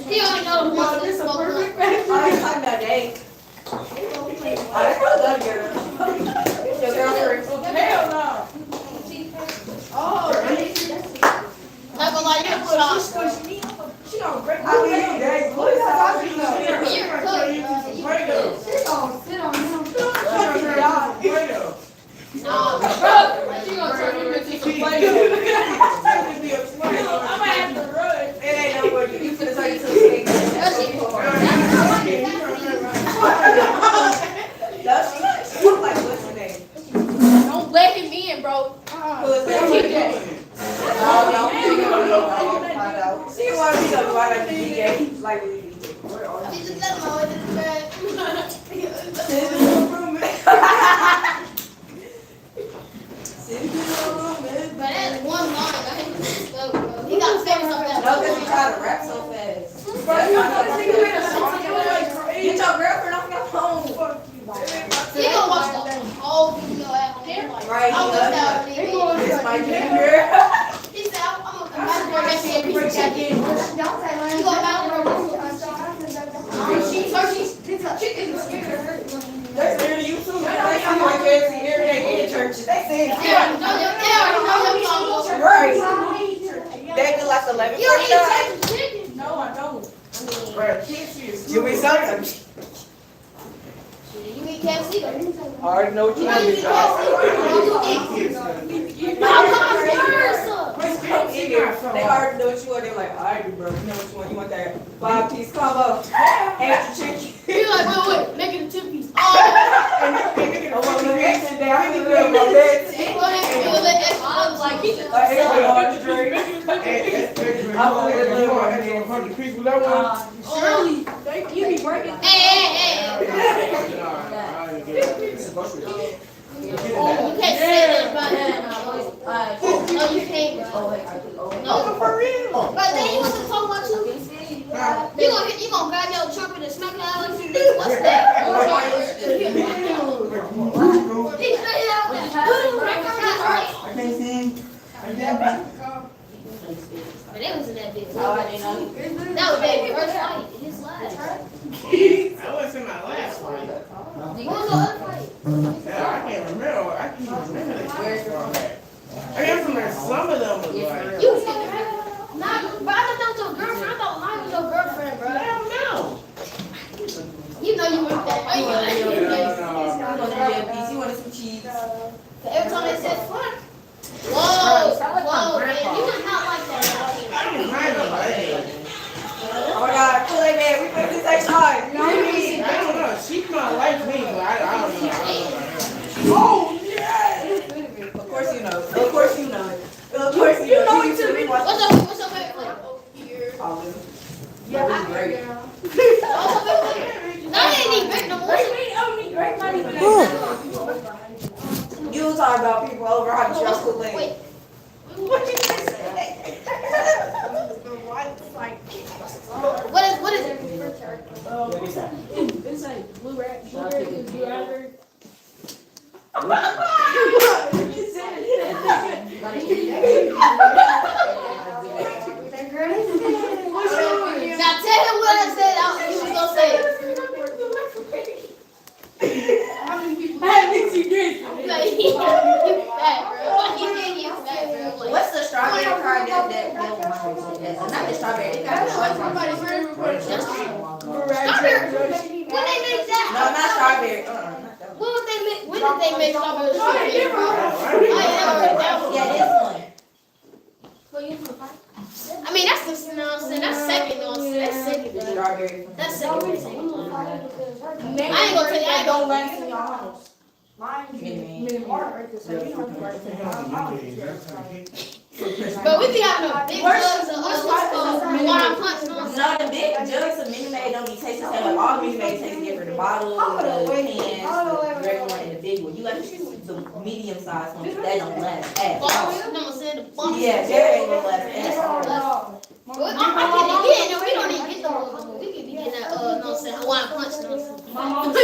S7: He only knows one of this
S3: Oh, you're talking about Dave. Oh, that's my other girl. Your girlfriend.
S9: Hell no.
S3: Oh,
S7: Not gonna lie, you're a child.
S9: She gonna break
S3: I mean, you Dave. What is that?
S7: You're a cook.
S4: Sit on him.
S7: Nah, bro. She gonna turn you into some Play-Doh.
S9: I'm gonna have to run.
S3: It ain't no more. You finna turn into a snake.
S7: That shit hard.
S3: She look like what's her name?
S2: Don't let him in, bro.
S3: Who is that? She wanted me to go out like the DJ. Like,
S7: She just let him always in the bed. But that's one line. I hate this stuff, bro. He got to say something
S3: no, because he tried to rap so fast. Get your girlfriend off your phone.
S7: He gonna watch the whole video at home. Like,
S3: Right,
S7: I wish that would be me.
S3: This my junior.
S7: He said, I'm gonna come back and see a piece of check in.
S4: Don't say
S7: You
S4: like
S7: go back to her room.
S3: They're scared of you too. They see my kids every day in church. They say,
S7: They already know your song.
S3: right. They do like
S7: You don't eat
S3: 11:49.
S7: Texas chicken.
S9: No, I don't.
S3: You be something.
S7: You eat KFC though.
S3: I already know what
S7: You
S3: you
S7: know you eat KFC. No, I'm
S3: They already know what you want. They're like, all right, bro. You know what you want. You want that 5-piece combo, extra chicken.
S7: You're like, wait, make it a 2-piece. Oh,
S3: I want to mix it down. I'm going to my bed.
S7: you want to feel that extra one like he just
S3: Extra large drink. I'm going to live on it.
S9: Shirley, you be breaking.
S7: Hey. You can't say that about him. No, you can't, bro. No,
S3: For real.
S7: but then you want to talk about you. You gonna grab your trumpet and smack it out like you did. What's that? He straight out there. But they was in that bitch. That was their first fight in his life.
S5: That wasn't my last fight.
S7: What was the other fight?
S5: Yeah, I can't remember. I can't remember the first one. I remember some of them was like.
S7: You was getting married. Nah, but I thought that was your girlfriend. I thought mine was your girlfriend, bro.
S5: I don't know.
S7: You know you weren't that.
S3: You wanted some cheese.
S7: Every time they said fuck. Whoa, man, you was not like that.
S3: Oh my God, Kool-Aid man, we put this next time.
S5: I don't know. She might like me, but I don't know. Oh, yeah!
S3: Of course you know. Of course you know. Of course you know. You too.
S7: What's your favorite flavor?
S3: Olive.
S7: Yeah,
S3: That was great.
S7: That ain't even big no more.
S3: You was talking about people over how to dress Kool-Aid.
S7: Wait.
S3: What you say?
S7: What is it?
S2: It's like blueberry raspberry.
S7: Now tell him what I said. He was gonna say it. Like, you fat, bro. You think you're fat, bro. Like,
S3: What's the strawberry card that not the strawberry, they got the strawberry.
S7: strawberry. When they make that?
S3: No, not strawberry.
S7: When did they make strawberry shortcake, bro? I ain't never heard that one.
S3: Yeah, this one.
S7: I mean, that's the, you know what I'm saying? That's second, you know what I'm saying? That's second.
S3: Strawberry.
S7: That's second. I ain't gonna tell you, I ain't gonna last in your house. But we be having a big jugs of what's called water punch.
S3: No, the big jugs of Minute don't be tasting the same. Like all Minute taste different. The bottle, the cans, the regular one, and the big one. You got to choose the medium sized one. That don't last at all.
S7: You know what I'm saying? The box.
S3: Yeah, that ain't gonna last at all.
S7: wine punch now.
S3: My mom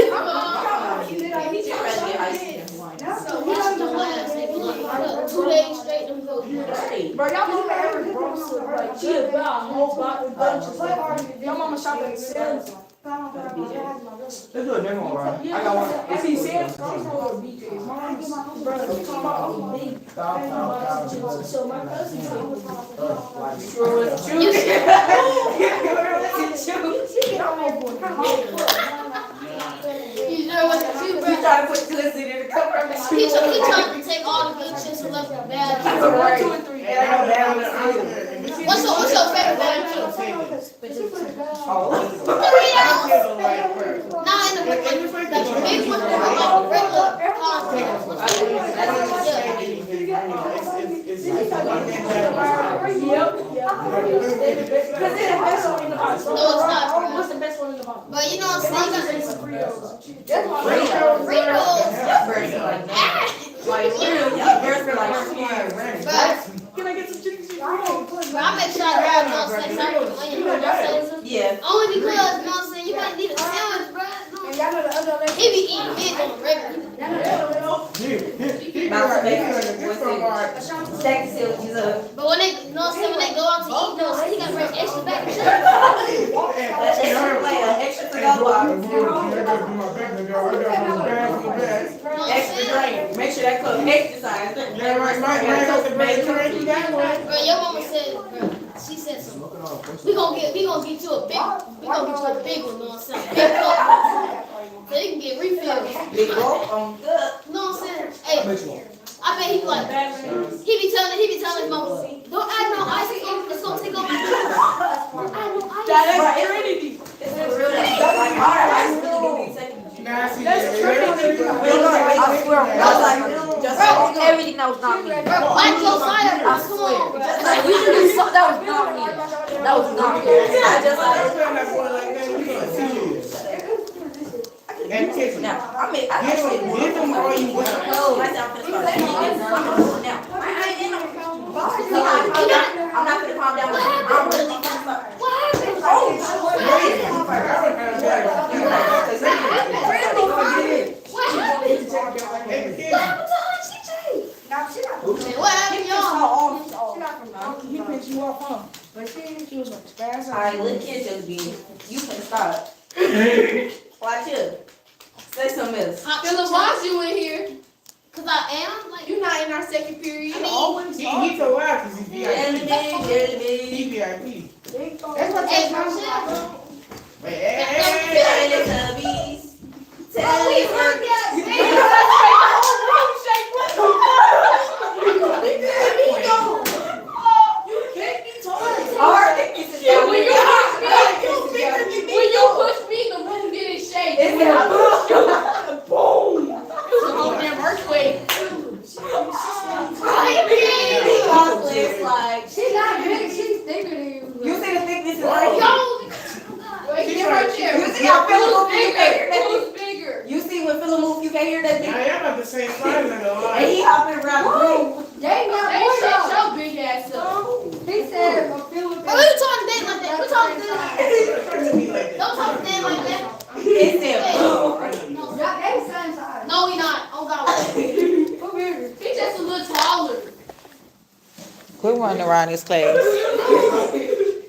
S3: he just rather get ice cream and wine.
S7: So watch the last. They be like 2 days straight. Them go.
S9: Bro, y'all mama ever brought some, like, she would buy a whole box of bunches. Your mama shop at Sam's.
S5: Let's do a demo, bro. I got one.
S9: If he Sam's, I'm going to BJ. Brother, come on, big. So my cousin told me.
S7: You know what the two
S3: You try to put glizzy in the cup.
S7: He tried to take all the good chips and left the bad. What's your favorite bag of chips? Nah, in the big one, like regular
S9: What's the best one in the box?
S7: but you know what I'm saying?
S3: Like, literally, y'all girls feel like
S7: Can I get some chicken? I make sure I grab those things out of the onion.
S3: yeah.
S7: Only because, you know what I'm saying, you might need a sandwich, bro. He be eating big on the regular. But when they, you know what I'm saying, when they go out to eat those, he got to bring extra back to church.
S3: Extra to go box. Extra drink. Make sure that cook exercise.
S7: Bro, your mama said, bro, she said something. We gonna get you a big, you know what I'm saying? Big cup. So you can get refills.
S3: Big roll, good.
S7: You know what I'm saying? Hey, I bet he be like, he be telling his mama, don't add no ice cream, it's gonna take over my food. Add no ice.
S3: That's Trinity. It's real. Like, all right, I really do be taking you.
S9: That's Trinity.
S3: I swear, just everything that was not me.
S7: Bro, Mike Josiah, bro, come on, bro.
S3: Like, usually that was not me. That was not me. I just
S5: And kiss him.
S3: now, I mean, I
S5: Give him all you want.
S3: no, I sound finna start now. I ain't in no. I'm not gonna calm down. I'm really gonna start.
S7: What happened? What happened? What happened, y'all?
S9: He picked you up, huh? But she was like, spaz.
S3: Alright, little kids just be, you can stop. Watch it. Say something else.
S2: Philip, why you in here?
S7: Cause I am, like,
S2: You not in our second period.
S7: I mean,
S5: He's so loud because he's VIP.
S3: Hey,
S5: He's VIP.
S9: That's what
S7: hey,
S9: they
S7: bro,
S9: want.
S7: chill.
S3: Teletubbies.
S2: When you push me, the room didn't shake. It was a whole damn earthquake.
S9: She's not big, she's thicker than you.
S3: You see the thickness right here?
S2: Wait, give her a chair.
S3: You see how Philip move? You can't hear that.
S2: Who's bigger?
S3: You see when Philip move, you can't hear that.
S5: Now y'all about the same size in the
S3: And
S5: line.
S3: he hopping around the room.
S9: They got
S2: They
S9: more
S2: shut
S9: though.
S2: your big ass up.
S9: He said, a few of
S7: Bro, who you talking to Dan like that? Who talking to Dan like that?
S5: Talk to me like that.
S7: Don't talk to Dan like that.
S3: He said,
S9: Y'all, they the same size.
S7: No, he not. Oh, God.
S9: Who bigger?
S2: He's just a little taller.
S1: Quit running around this class.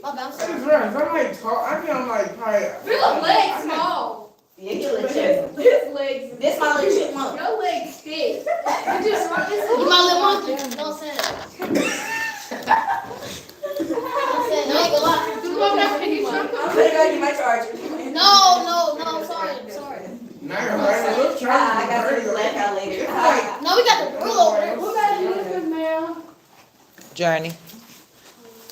S7: My bad, I'm
S5: That's
S7: sorry.
S5: right. I'm like tall. I think I'm like probably.
S2: Philip's legs small.
S3: yeah, you little chest.
S2: His legs.
S3: This my little chipmunk.
S2: Your legs thick.
S7: You my little monkey. Don't say that. Don't say that. I ain't gonna lie.
S2: You want that penny truck?
S3: I'm gonna go get my charger.
S7: No, I'm sorry. I'm sorry.
S5: Now you're right. Look,
S3: I got to laugh out later.
S7: No, we got the grill over there.
S9: Who got you looking, man?
S1: Journey.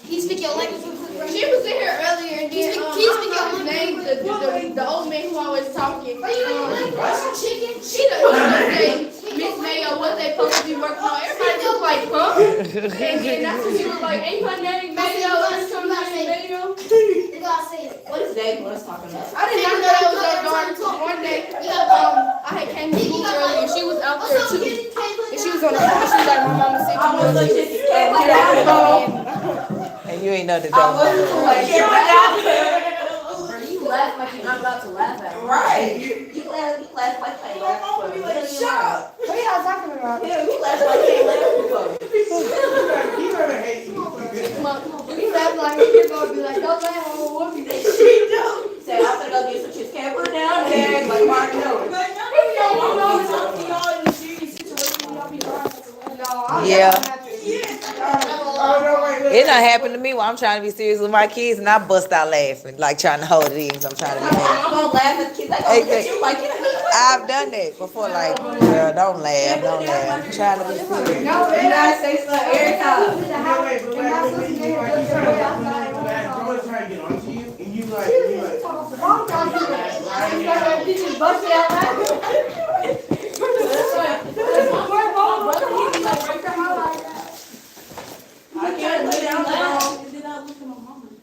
S7: Can you speak your language real quick, bro?
S2: She was in here earlier and
S7: Can you
S2: then
S7: speak your
S2: his
S7: language?
S2: name, the old man who always talking.
S7: Chicken.
S2: She the one that say, Miss Mayo, what they supposed to be working on? Everybody was like, huh? And then that's when she was like, ain't her name Mayo? Ain't her name Mayo?
S7: You gotta say it.
S3: What is Dave was talking about?
S2: I did not know that was her daughter until one day. I had came to school earlier and she was out there too. And she was on the phone. She was like, my mama said
S3: I was like,
S2: you
S3: this is
S1: And you ain't know the
S3: I was
S1: dog.
S3: like, You laugh like you're not allowed to laugh at. Right. You laugh like you ain't laughed for a million years.
S4: What are y'all talking about?
S3: Yeah, you laugh like you ain't laughed before.
S5: You better hate you.
S4: He laughed like he's gonna be like, don't laugh, I'm gonna whoop you.
S3: She do. Say, I'm gonna go get some chips. Can't put it down there. Like, Mark, no.
S1: Yeah.
S5: Oh, no, wait, look.
S1: It done happened to me when I'm trying to be serious with my kids and I bust out laughing, like trying to hold it in 'cause I'm trying to be mad.
S3: I'm gonna laugh at the kids. They gonna look at you like, you know.
S1: I've done that before, like, girl, don't laugh, don't laugh. I'm trying to be serious.
S3: You gotta say something every time.
S5: Wait, but like, you trying to get onto you, and you like,
S3: I can't put down my phone.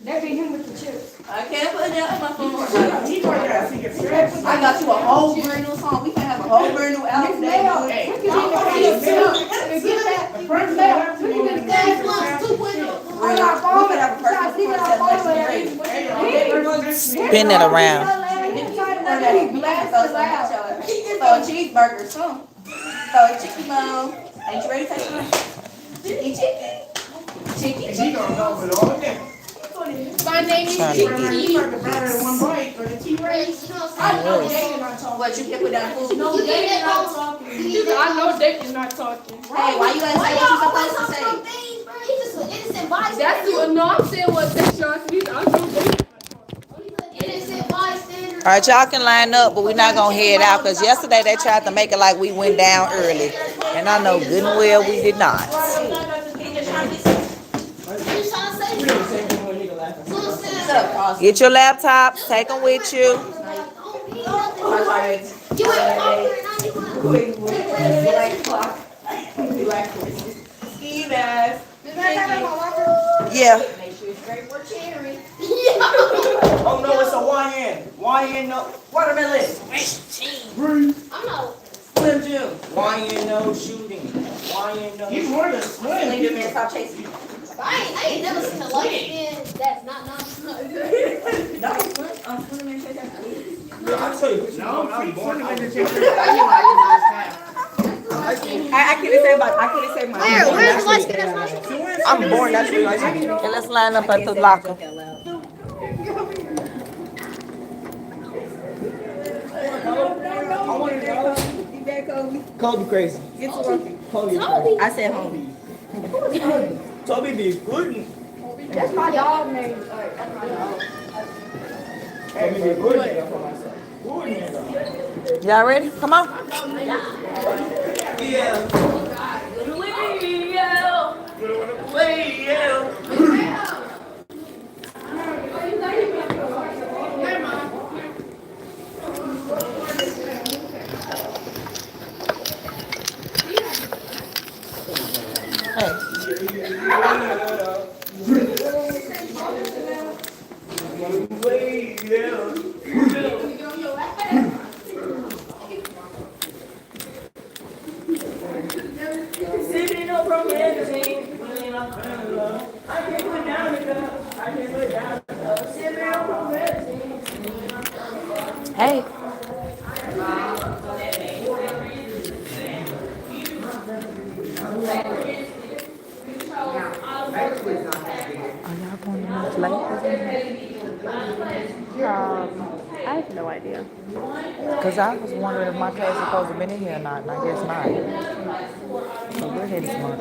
S4: That be him with the chips.
S3: I can't put down my phone.
S5: he probably got to see your friends.
S3: I got you a whole brand new song. We can have a whole brand new album.
S4: Get that.
S5: The first thing I have to do is
S3: We could have a person
S1: Spin it around.
S3: Throw a cheeseburger, some. Throw a chicken bone. Ain't you ready to take some? Chicken. Chicken.
S5: He gonna go with all of them.
S2: My name is
S1: Trying to
S2: Chicken.
S1: get-
S5: You like the burger in one bite or the T-Rex?
S7: I know they
S3: What, you can't put down food?
S7: no, they not talking.
S2: I know they is not talking.
S3: Hey, why you ain't say what you supposed to say?
S7: He's just an innocent bystander.
S2: That's what, no, I'm saying what they shot me. I know they.
S7: Innocent bystander.
S1: All right, y'all can line up, but we're not gonna head out because yesterday they tried to make it like we went down early, and I know good and well we did not.
S7: What you trying to say?
S3: Shut up, Carl.
S1: Get your laptops, take them with you.
S7: You ain't talking.
S3: Ski mask.
S1: Yeah.
S3: Make sure it's straight for cherry.
S10: Oh no, it's a YN. YN no watermelon.
S7: I'm not.
S10: Slim Jim. YN no shooting. YN no.
S5: He's more than slim.
S3: Leave your man, stop chasing.
S7: I ain't never seen a light skin that's not
S3: No, I'm slim and chase that.
S10: I'll tell you.
S5: No, I'm born.
S10: I couldn't say my.
S7: Where's the light skin that's not?
S10: I'm born naturally light skinned.
S1: Okay, let's line up at the locker.
S10: Kobe crazy. Kobe.
S3: I said homie.
S10: Toby be good.
S4: That's my dog name.
S10: Kobe be good nigga for myself. Good nigga.
S1: Y'all ready? Come on.
S10: Yeah.
S1: Hey. Are y'all going to much late?
S2: I have no idea.
S1: Because I was wondering if my class is supposed to have been in here or not, and I guess not. So we're headed smart.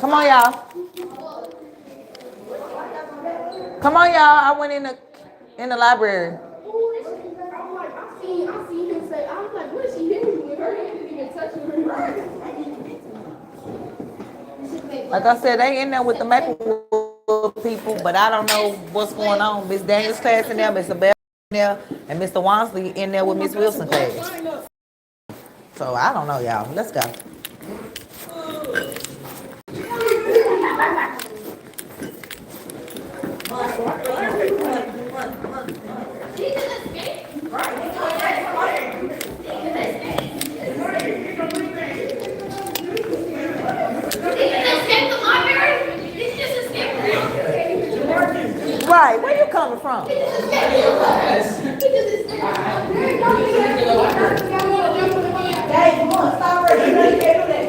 S1: Come on, y'all. Come on, y'all. I went in the library.
S2: I'm like, I seen him say, I was like, what is she doing with her? He didn't even touch her.
S1: Like I said, they in there with the Maplewood people, but I don't know what's going on. Miss Daniels' class in there, Mr. Bell in there, and Mr. Wansley in there with Miss Wilson's class. So I don't know, y'all. Let's go. coming from?
S9: Hey, come on, stop right here. You can't do that.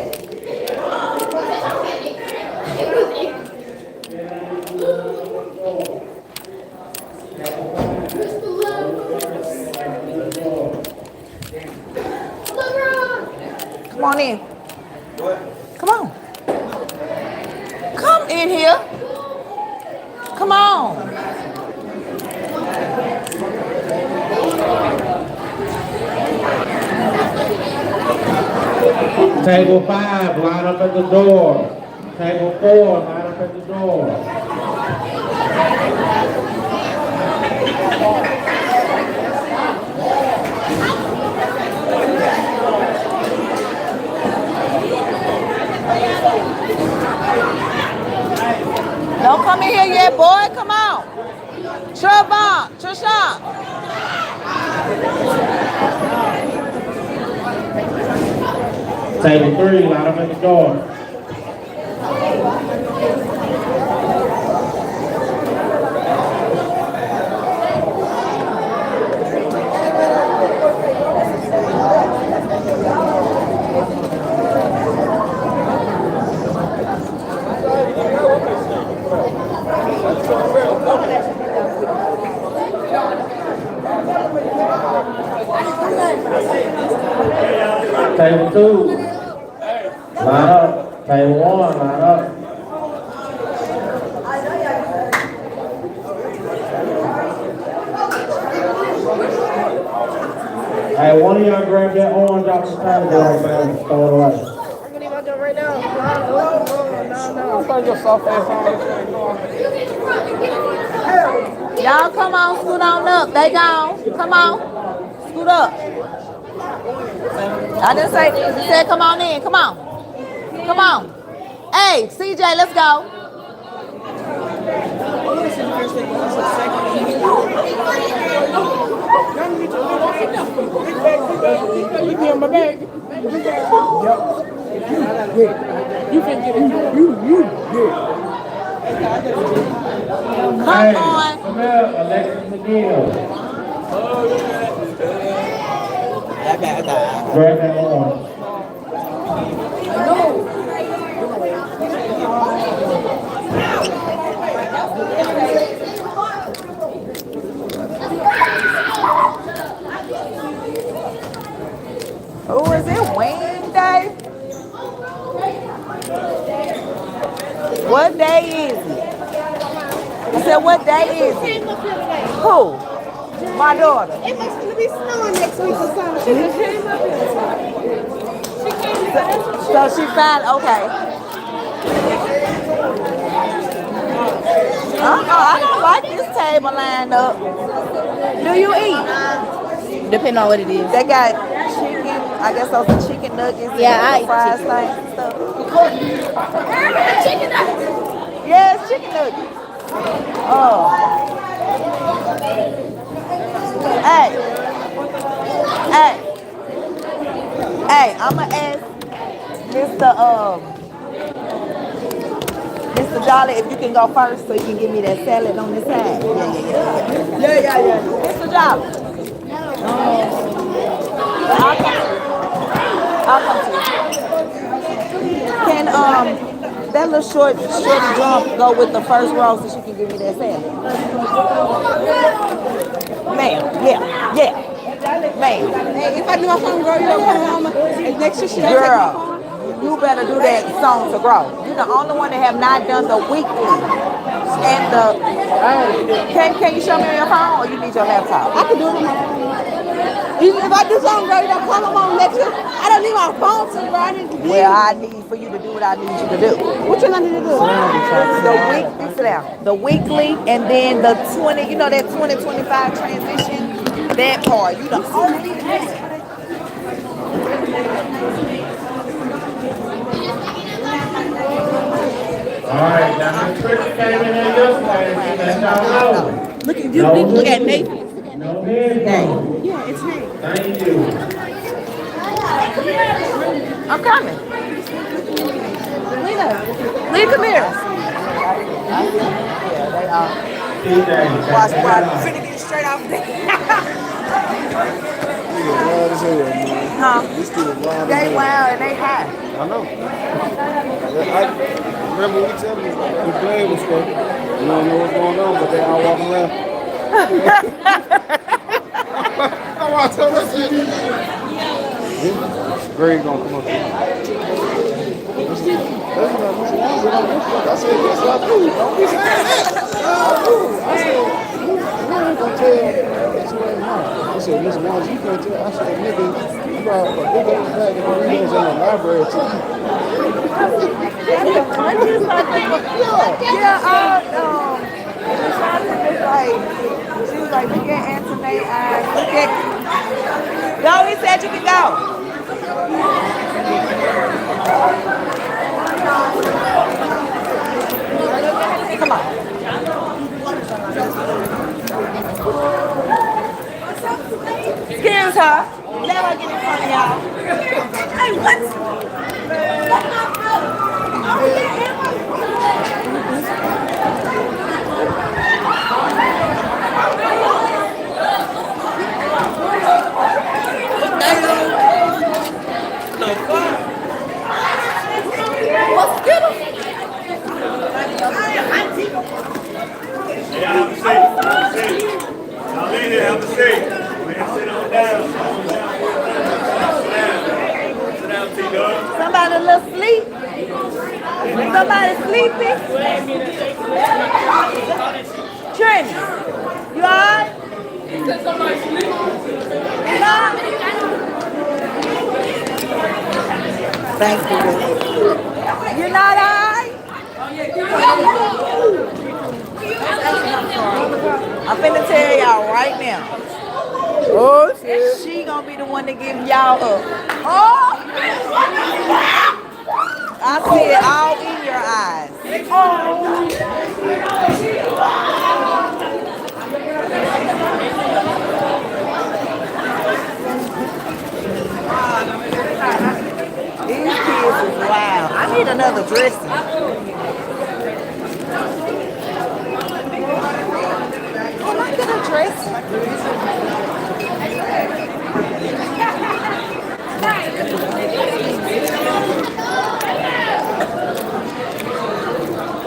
S1: Come on in. Come on. Come in here. Come on.
S11: Table 5, line up at the door. Table 4, line up at the door.
S1: Don't come in here yet, boy. Come on. Trevon, Trishawn.
S11: Table 3, line up at the door. Table 2, line up. Table 1, line up. Hey, one of y'all grab that orange off the table right there and throw it away.
S4: I'm gonna leave out there right now. No.
S5: Put your soft ass on.
S1: Y'all come on, scoot on up. They gone. Come on. Scoot up. I didn't say, you said come on in. Come on. Come on. Hey, CJ, let's go.
S5: Leave me on my bag. Yep. You can get it. You good.
S1: Come on.
S11: Come here, Alexis McGill. Grab that orange.
S1: Oh, is it Wednesday? What day is it? I said, what day is it? Who? My daughter.
S4: It must be snowing next week or something. She just came up here.
S1: So she found, okay. I don't like this table lined up. Do you eat?
S3: Depending on what it is.
S1: They got chicken, I guess those are chicken nuggets.
S3: Yeah, I
S1: and
S3: eat
S1: fries
S3: chicken.
S1: things and stuff.
S7: Chicken nuggets.
S1: Yeah, it's chicken nuggets. Oh. Hey, I'ma ask Mr. Jolly if you can go first so you can give me that salad on this side. Yeah. Mr. Jolly. I'll come to you. Can that little shorty jump go with the first row so she can give me that salad? Ma'am, yeah. Ma'am.
S4: Hey, if I do my phone, girl, you don't come home. Next year, she
S1: Girl, you better do that song to grow. You're the only one that have not done the weekly and the. Can you show me on your phone or you need your laptop?
S4: I can do it on my phone. If I do something, girl, you don't come home next year. I don't need my phone to, girl. I need to be.
S1: Well, I need for you to do what I need you to do.
S4: What you need to do?
S1: The weekly and then the 20, you know that 2025 transition, that part. You the only
S11: Alright, now Miss Christian came in here yesterday, let y'all know.
S4: Look at Nathan.
S11: No headphones.
S4: Yeah, it's me.
S11: Thank you.
S1: I'm coming. Lena, come here. Yeah, they are. Watch, finna get straight off there.
S12: Wild as hell, man.
S1: Huh?
S12: This dude wild as
S1: They
S12: hell.
S1: wild and they high.
S12: I know. I remember we telling us about the playing and stuff. You don't know what's going on, but they all walking around. I'm out telling that shit. Greg gonna come up here. That's not what's wrong with him. I said, yes, I do. Don't be saying that. I do. I said, you ain't gonna tell him. That's what I'm not. I said, listen, once you can't tell, I said, nigga, you got a big old bag of Doritos in the library to eat.
S1: She was like, look at Anthony eyes. Look at. No, he said you can go. Come on. Excuse her. Let her get in front of y'all. Hey, what?
S11: Have a seat. Sit on down. Sit down, T-Dog.
S1: Somebody a little sleep? Somebody sleepy? Trini, you alright? Somebody sleepy? Thank you. You're not alright? I'm finna tell y'all right now. Oh shit. She gonna be the one to give y'all up. Oh! I see it all in your eyes. These kids is wild. I need another dressing. Can I get a dress?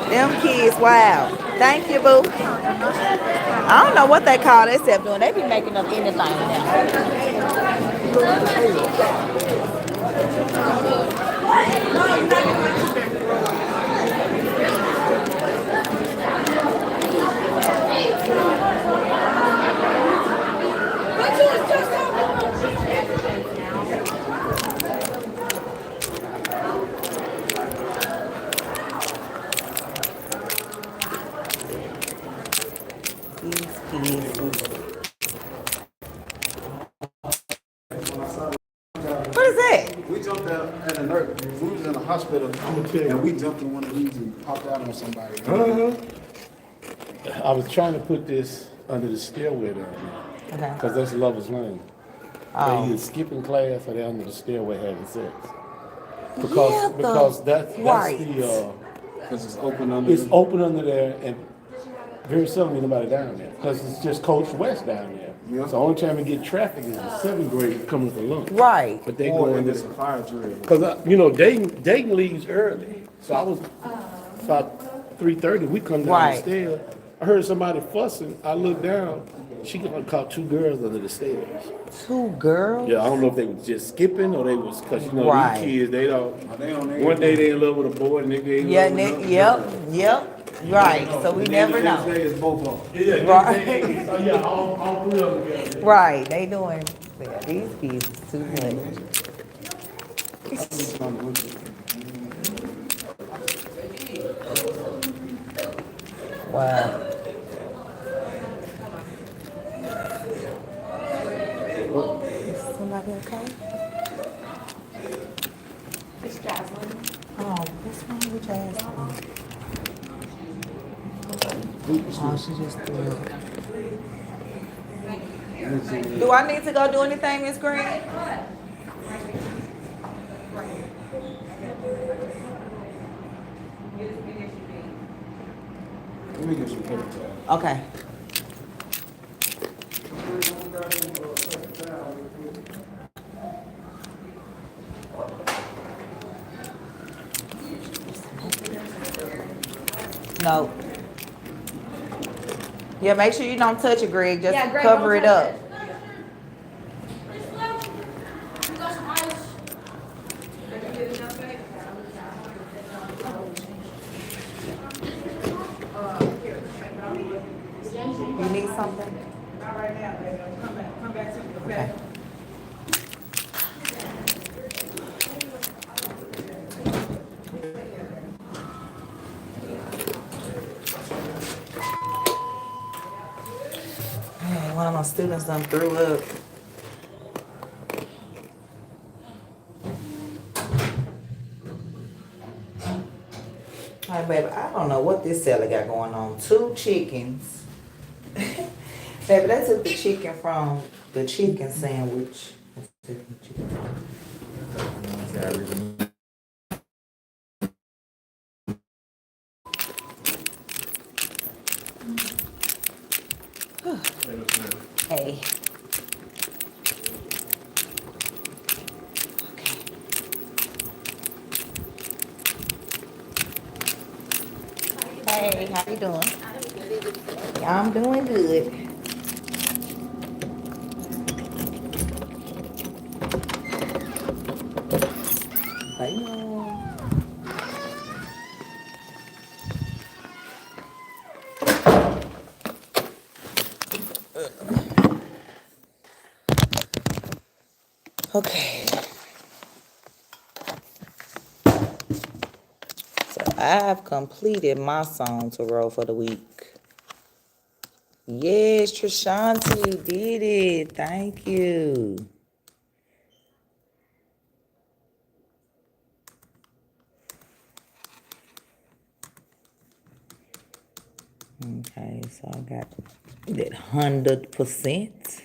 S1: Them kids, wow. Thank you, boo. I don't know what they call themselves doing. They be making up anything now. What is that?
S12: We jumped out at a nurse. We was in a hospital and we jumped in one of these and popped out on somebody.
S11: I was trying to put this under the stairway down there. Because that's Lover's Lane. They either skipping class or they're under the stairway having sex. Because that's the
S12: because it's open under
S11: it's open under there and very seldom nobody down there. Because it's just Coach West down there.
S12: Yeah.
S11: So the only time we get traffic is the 7th grade coming for lunch.
S1: Right.
S11: But they
S12: or
S11: go
S12: in
S11: into
S12: this fire drill.
S11: because Dayton leaves early. So I was about 3:30. We come down the stairs. I heard somebody fussing. I looked down. She caught 2 girls under the stairs.
S1: 2 girls?
S11: Yeah, I don't know if they was just skipping or they was because these kids they don't. One day they in love with a boy and they in love with another.
S1: Yep. Right. So we never know.
S12: Next day is both of them.
S11: Yeah,
S1: Right.
S11: so yeah, all 3 of them together.
S1: Right. They doing. Yeah, these kids is too much. Wow. Is somebody okay?
S3: It's Jocelyn.
S1: Oh, what's wrong with Jasmine? Oh, she just threw it. Do I need to go do anything, Miss Green?
S12: Let me get some paper towels.
S1: Okay. No. Yeah, make sure you don't touch it, Greg. Just
S2: Yeah, Greg,
S1: cover
S2: don't
S1: it
S2: touch
S1: up.
S2: it.
S7: You got some ice?
S1: You need something?
S9: Not right now, baby. Come back to me, okay?
S1: Man, one of my students done threw up. Hey, baby, I don't know what this seller got going on. 2 chickens. Baby, they took the chicken from the chicken sandwich. Hey. Hey, how you doing? I'm doing good. Hey. Okay. So I've completed my song to roll for the week. Yes, Trishanti, you did it. Thank you. Okay, so I got that 100%.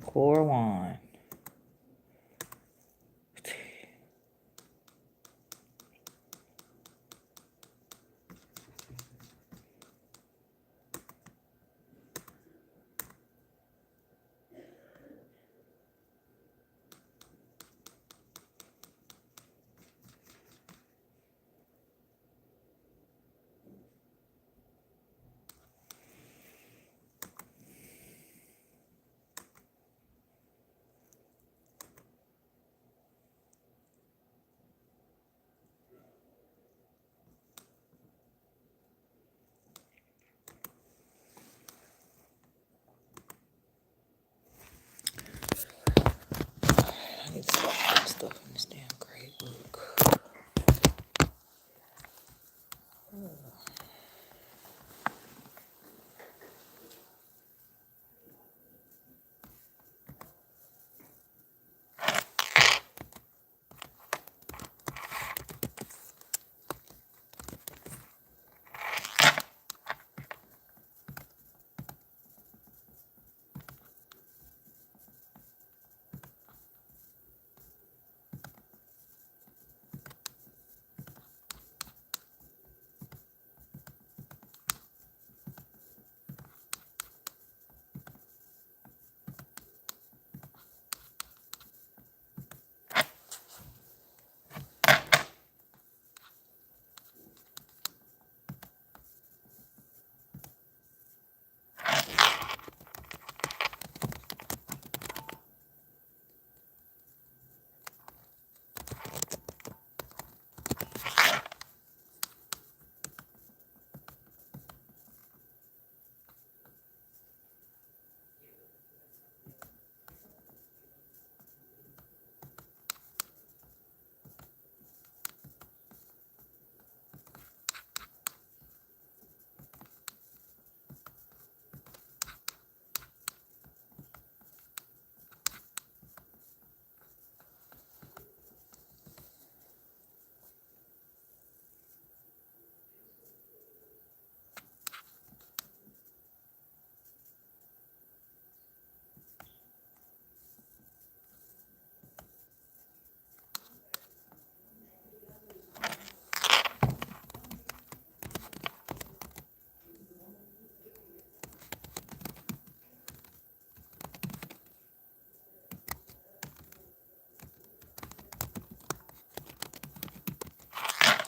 S1: Core 1.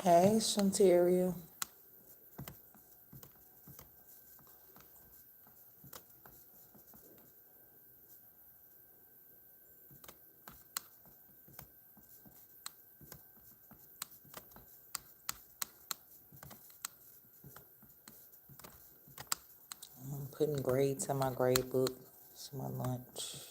S1: Hey, Shanteria. I'm putting grades in my grade book. It's my lunch.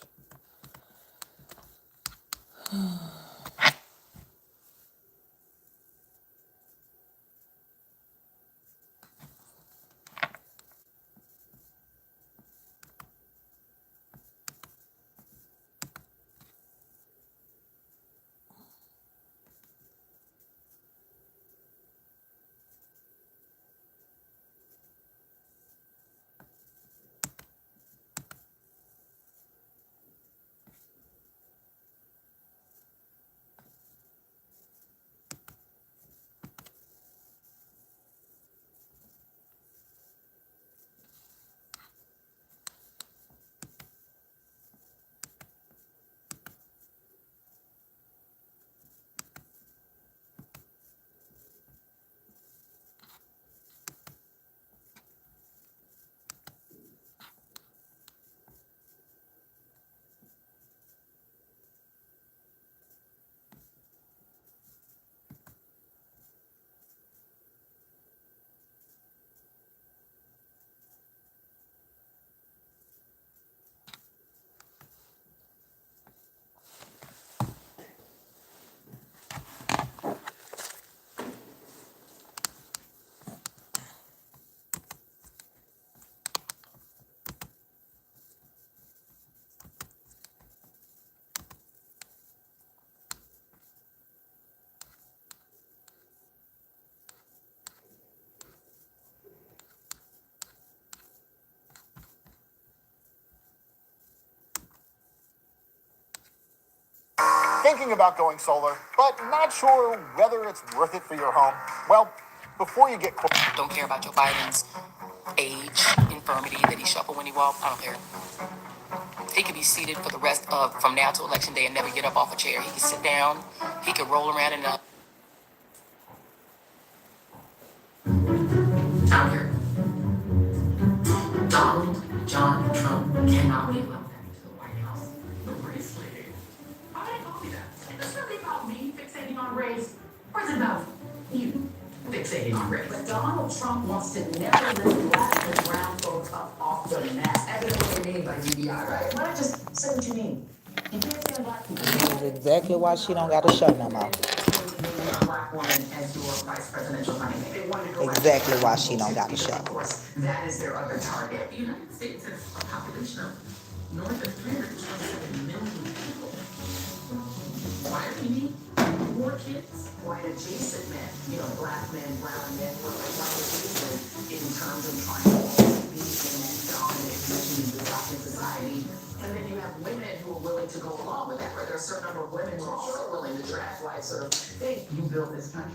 S13: Thinking about going solar, but not sure whether it's worth it for your home? Well, before you get...
S14: Don't care about Joe Biden's age, infirmity, that he shuffle when he walk. I don't care. He could be seated for the rest of, from now to election day and never get up off a chair. He could sit down. He could roll around in a... I don't care. Donald John Trump cannot be allowed into the White House. The race lady. How did I call you that? Is this really about me fixating on race? Or is it about you fixating on race? But Donald Trump wants to never lift black and brown folks up off the map. Evidently what you mean by DBI, right? Why not just say what you mean? You can't stand black people.
S1: This is exactly why she don't got a show no more.
S14: Black woman as your vice presidential running mate.
S1: Exactly why she don't got a show.
S14: Of course, that is their other target. The United States has a population of north of 327 million people. Why do we need more kids? White adjacent men, you know, black men, brown men, who are like white adjacent in terms of trying to be in that dominant position in society. And then you have women who are willing to go along with that, right? There are a certain number of women who are also willing to drag like sort of, hey, you built this country.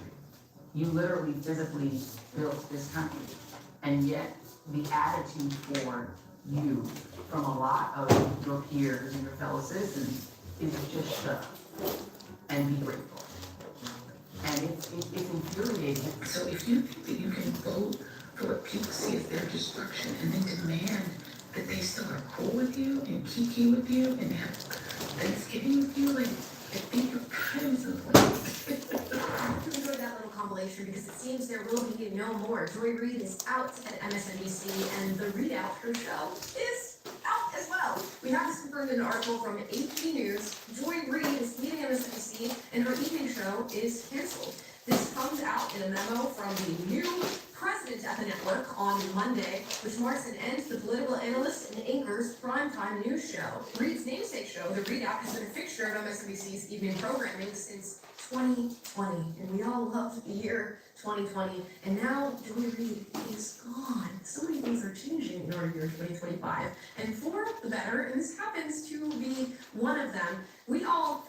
S14: You literally physically built this country. And yet the attitude for you from a lot of your peers and your fellow citizens is just shut up and be grateful. And it's infuriating. So if you think that you can vote for what people see as their destruction and then demand that they still are cool with you and kiki with you and have Thanksgiving with you, like, I think you're kind of
S15: I enjoyed that little compilation because it seems there will be no more. Joy Reid is out at MSNBC and the Readout, her show, is out as well. We have this confirmed in an article from AP News. Joy Reid is leaving MSNBC and her evening show is canceled. This comes out in a memo from the new president at the network on Monday, which marks an end to the political analyst and anchor's primetime news show. Reid's namesake show, The Readout, has been a fixture of MSNBC's evening programming since 2020, and we all loved the year 2020, and now Joy Reid is gone. So many things are changing in our year 2025, and for the better, and this happens to be one of them. We all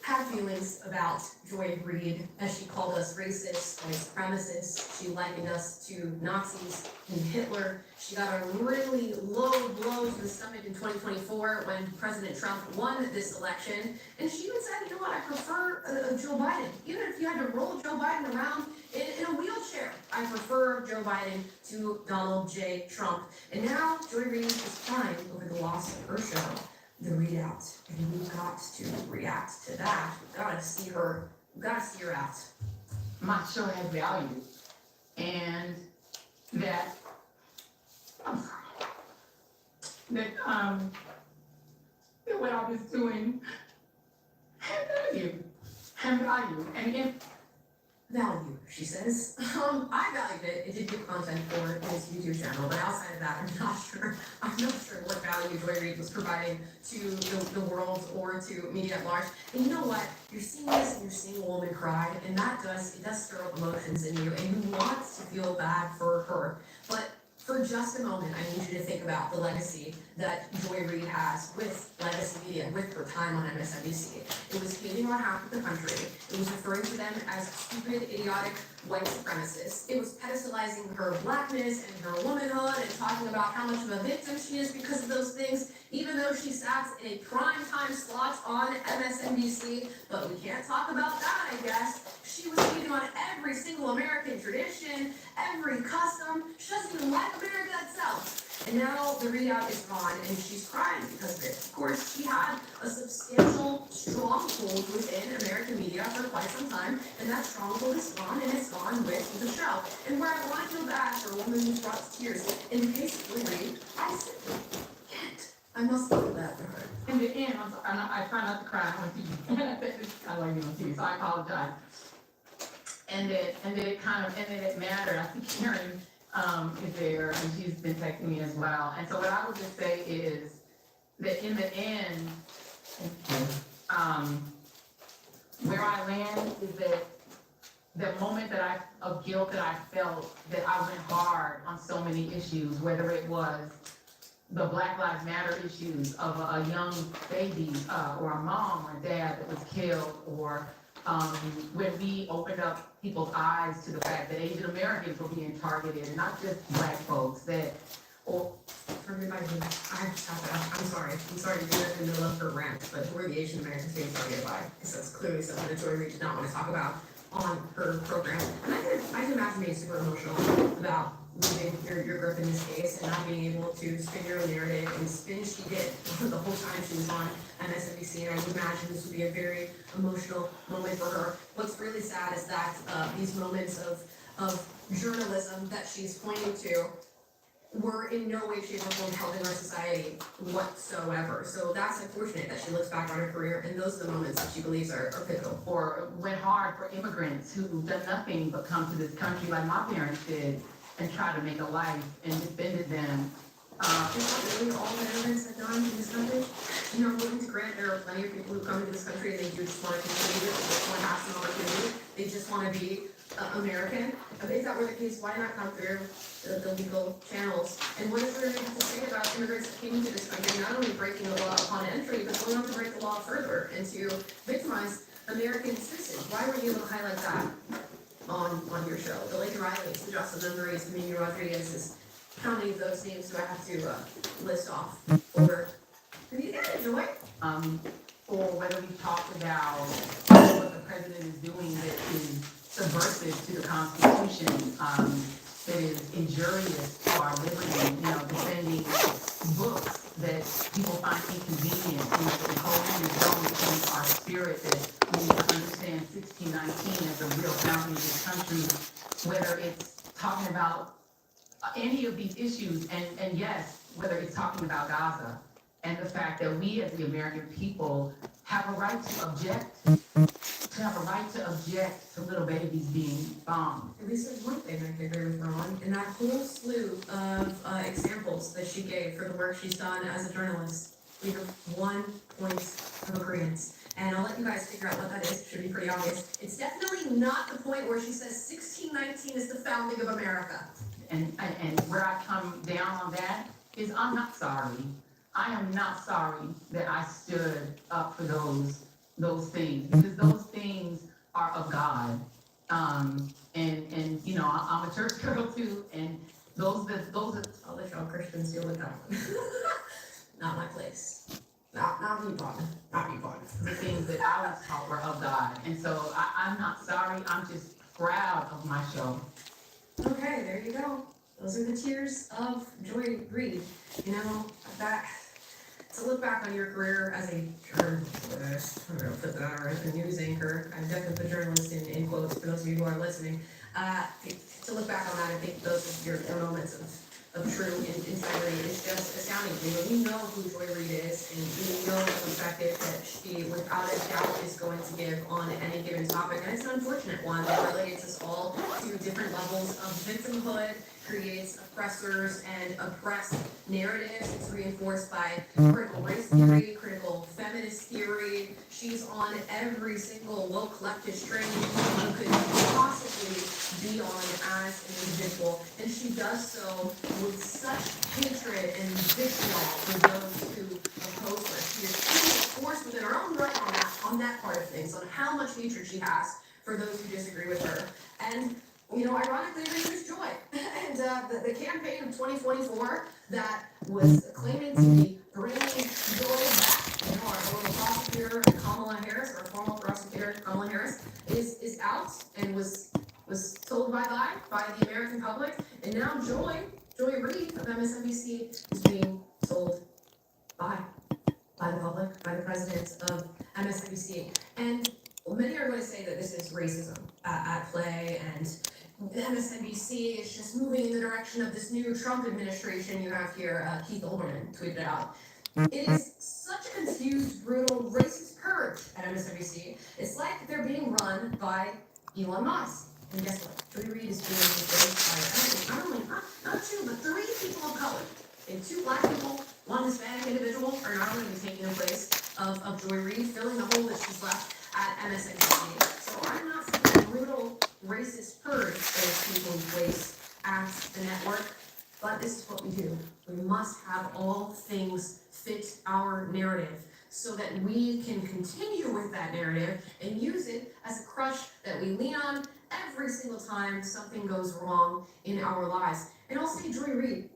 S15: have feelings about Joy Reid, as she called us racist, white supremacists. She likened us to Nazis and Hitler. She got a really low blow to the stomach in 2024 when President Trump won this election. And she even said, you know what, I prefer Joe Biden. Even if you had to roll Joe Biden around in a wheelchair, I prefer Joe Biden to Donald J. Trump. And now Joy Reid is crying over the loss of her show, The Readout. And we've got to react to that. We've got to see her out.
S14: My show has value, and that that what I was doing had value, and if
S15: Value, she says. I valued it. It did give content for his YouTube channel, but outside of that, I'm not sure what value Joy Reid was providing to the world or to media at large. And you know what? You're seeing this and you're seeing a woman cry, and it does stir up emotions in you, and you want to feel bad for her. But for just a moment, I need you to think about the legacy that Joy Reid has with legacy media, with her time on MSNBC. It was hating on half of the country. It was referring to them as stupid, idiotic white supremacists. It was pedestalizing her blackness and her womanhood and talking about how much of a victim she is because of those things, even though she sat in a primetime slot on MSNBC. But we can't talk about that, I guess. She was hating on every single American tradition, every custom. She doesn't even like America itself. And now the readout is gone, and she's crying because of it. Of course, she had a substantial stronghold within American media for quite some time, and that stronghold is gone, and it's gone with the show. And where I want to feel bad for a woman who's brought to tears, in the case of Joy Reid, I simply can't. I must feel bad for her.
S14: in the end, I try not to cry on TV. I like it on TV, so I apologize. And then it mattered. I think Karen is there, and she's been texting me as well. And so what I would just say is that in the end, where I land is that the moment of guilt that I felt, that I went hard on so many issues, whether it was the Black Lives Matter issues of a young baby or a mom or a dad that was killed, or when we opened up people's eyes to the fact that Asian Americans were being targeted, and not just Black folks,
S15: For everybody, I'm sorry to do that in the middle of her rant, but who are the Asian Americans being targeted by? Because that's clearly something that Joy Reid did not want to talk about on her program. And I can imagine being super emotional about losing your grip in this case and not being able to spin your own narrative and spin she did the whole time she was on MSNBC, and I would imagine this would be a very emotional moment for her. What's really sad is that these moments of journalism that she's pointing to were in no way, shape, or form helping our society whatsoever. So that's unfortunate that she looks back on her career, and those are the moments that she believes are pivotal.
S14: or went hard for immigrants who've done nothing but come to this country like my parents did and try to make a life and defended them.
S15: Is that really all the immigrants have done in this country? You know, I'm willing to grant there are plenty of people who come into this country and they do just want to contribute, they just want to have some opportunity, they just want to be American. If that were the case, why not come through the legal channels? And what is there to say about immigrants that came into this country, not only breaking the law upon entry, but going on to break the law further and to victimize American citizens? Why weren't you able to highlight that on your show? The Laken Rileys, the Jocelyn Murrays, the Mimi Rodriguez's. How many of those names do I have to list off for you to enjoy?
S14: Or whether we talked about what the president is doing that is subversive to the Constitution, that is injurious to our liberty, defending books that people find inconvenient, the Koran is going against our spirit, that we need to understand 1619 as the real founding of this country, whether it's talking about any of these issues, and yes, whether it's talking about Gaza, and the fact that we as the American people have a right to object, to little babies being bombed.
S15: At least there's one thing I can agree with her on, and that whole slew of examples that she gave for the work she's done as a journalist. We have 1 point of agreement. And I'll let you guys figure out what that is. It should be pretty obvious. It's definitely not the point where she says 1619 is the founding of America.
S14: And where I come down on that is I'm not sorry. I am not sorry that I stood up for those those things, because those things are of God. And you know, I'm a church girl too, and those
S15: I'll let y'all Christians deal with that one. Not my place. Not me, Bob. Not me, Bob.
S14: the things that I was taught were of God. And so I'm not sorry, I'm just proud of my show.
S15: Okay, there you go. Those are the tears of Joy Reid. You know, that to look back on your career as a journalist, I'm gonna put that or a news anchor. I definitely put journalist in quotes for those of you who are listening. To look back on that, I think those are your moments of true integrity is just astounding to me. When you know who Joy Reid is, and you know the perspective that she, without a doubt, is going to give on any given topic, and it's an unfortunate one that relegates us all to different levels of victimhood, creates oppressors and oppressed narratives. It's reinforced by critical race theory, critical feminist theory. She's on every single woke leftist train you could possibly be on as an individual, and she does so with such hatred and vitriol for those who oppose her. She is truly a force within her own right on that part of things, on how much hatred she has for those who disagree with her. And you know, ironically, they use Joy. And the campaign of 2024 that was claiming to be bringing Joy back, you know, our former prosecutor Kamala Harris, our former prosecutor Kamala Harris, is out and was told bye-bye by the American public. And now Joy Reid of MSNBC is being told bye by the public, by the president of MSNBC. And many are going to say that this is racism at play, and MSNBC is just moving in the direction of this new Trump administration. You have here, Keith Olbermann tweeted out. It is such a confused, brutal, racist purge at MSNBC. It's like they're being run by Elon Musk. And guess what? Joy Reid is being replaced by, not two, but 3 people of color. And 2 black people, 1 Hispanic individual are not going to be taking the place of Joy Reid, filling the hole that she's left at MSNBC. So I'm not saying a brutal, racist purge that is taking place at the network, but this is what we do. We must have all things fit our narrative so that we can continue with that narrative and use it as a crutch that we lean on every single time something goes wrong in our lives. And I'll say Joy Reid,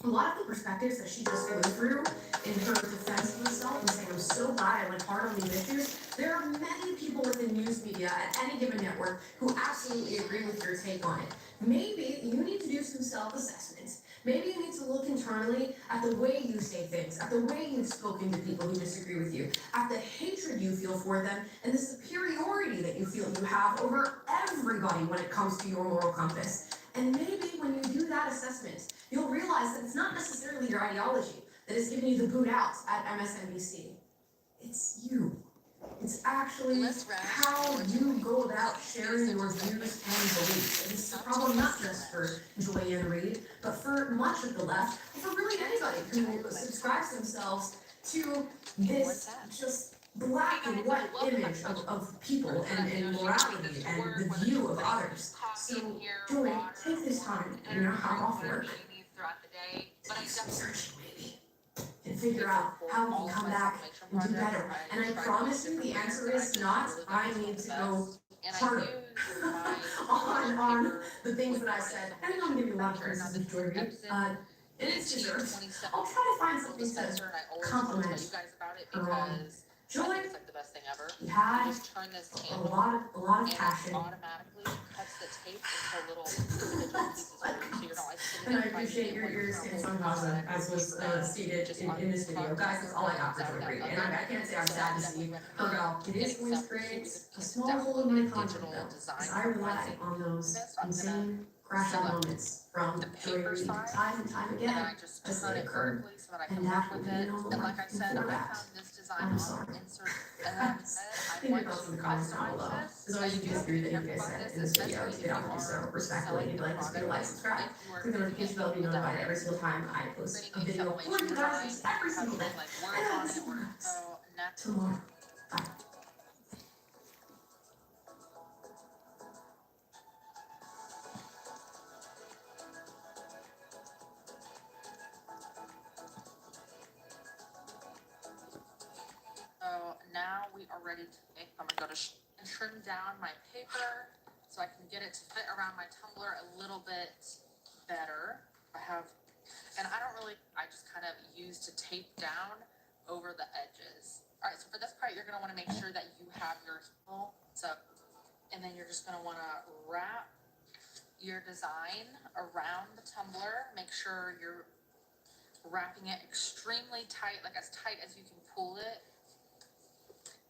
S15: a lot of the perspectives that she just went through in her defense of herself and saying, I'm so glad I went hard on these issues. There are many people within news media at any given network who absolutely agree with your take on it. Maybe you need to do some self-assessments. Maybe you need to look internally at the way you say things, at the way you've spoken to people who disagree with you, at the hatred you feel for them, and the superiority that you feel you have over everybody when it comes to your moral compass. And maybe when you do that assessment, you'll realize that it's not necessarily your ideology that is giving you the boot out at MSNBC. It's you. It's actually how you go about sharing your views and beliefs. And it's a problem not just for Joy and Reid, but for much of the left, and for really anybody who subscribes themselves to this just black and white image of people and morality and the view of others. So, Joy, take this time and you're not off work to do some searching, maybe, and figure out how we can come back and do better. And I promise you, the answer is not, I need to go harder on the things that I said. And I'm going to give you a lot of criticism, Joy Reid. And it's deserved. I'll try to find something to compliment her on. Joy, you had a lot of passion. And I appreciate your stance on Gaza, as was stated in this video. Guys, that's all I got for Joy Reid. And I can't say I'm sad to see her go. It is going to create a small hole in my content, though, as I rely on those insane crash out moments from Joy Reid time and time again as they occurred. And that will be no more. And for that, I'm sorry. Leave your thoughts in the comments down below. As always, if you disagree with anything I said in this video, you can do so respectfully. If you'd like this video, like, subscribe, click the notification bell to be notified every single time I post a video for you guys every single day. And I'll see you guys tomorrow. Bye.
S16: So now we are
S14: are ready to make. I'm gonna go to and trim down my paper so I can get it to fit around my tumbler a little bit better. I just kind of use to tape down over the edges. All right, so for this part, you're gonna wanna make sure that you have your heel. And then you're just gonna wanna wrap your design around the tumbler. Make sure you're wrapping it extremely tight, like as tight as you can pull it.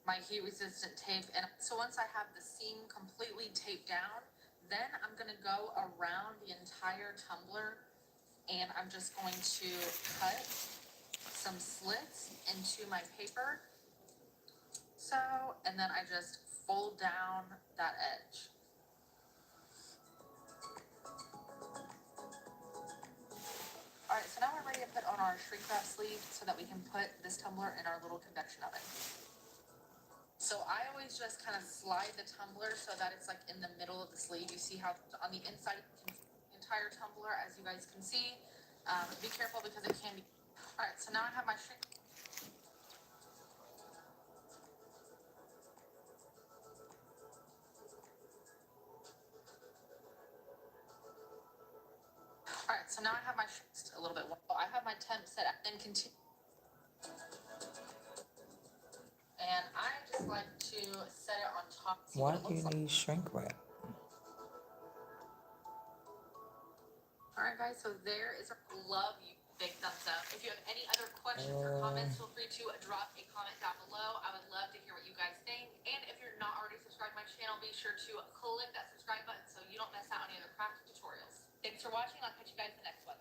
S14: My heat resistant tape. And so once I have the seam completely taped down, then I'm gonna go around the entire tumbler and I'm just going to cut some slits into my paper. And then I just fold down that edge. All right, so now we're ready to put on our shrink wrap sleeve so that we can put this tumbler in our little convection oven. So I always just kind of slide the tumbler so that it's like in the middle of the sleeve. You see how on the inside, the entire tumbler, as you guys can see. Be careful because it can be. All right, so now I have my shrink. All right, so now I have my a little bit. I have my temp set and continue. And I just like to set it on top.
S1: Why do you need shrink wrap?
S14: All right, guys, so there is a love you. Big thumbs up. If you have any other questions or comments, feel free to drop a comment down below. I would love to hear what you guys think. And if you're not already subscribed to my channel, be sure to click that subscribe button so you don't miss out on any other craft tutorials. Thanks for watching. I'll catch you guys in the next one.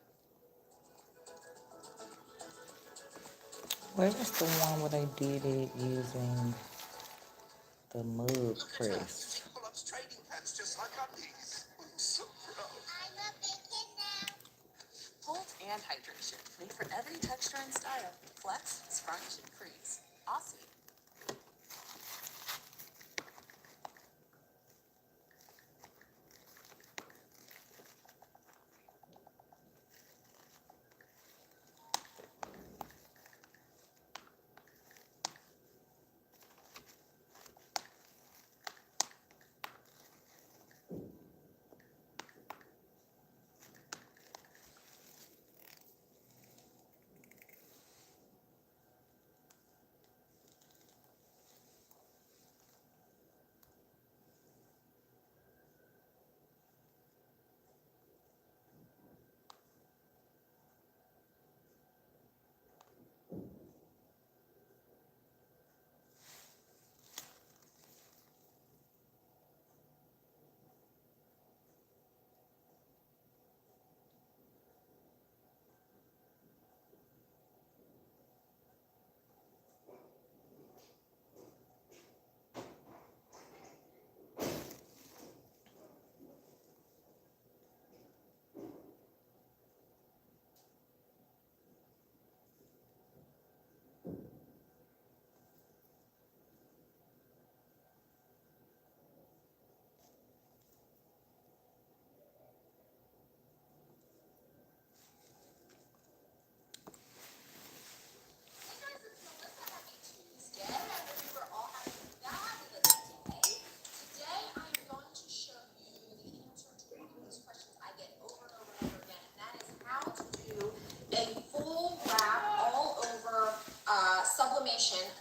S1: Where was the one where they did it using the mug press?
S13: Trading pants just like undies. I'm so proud. I'm a big kid now.
S14: Hold and hydration. Made for every texture and style. Flex, scrunch, freeze. Awesome.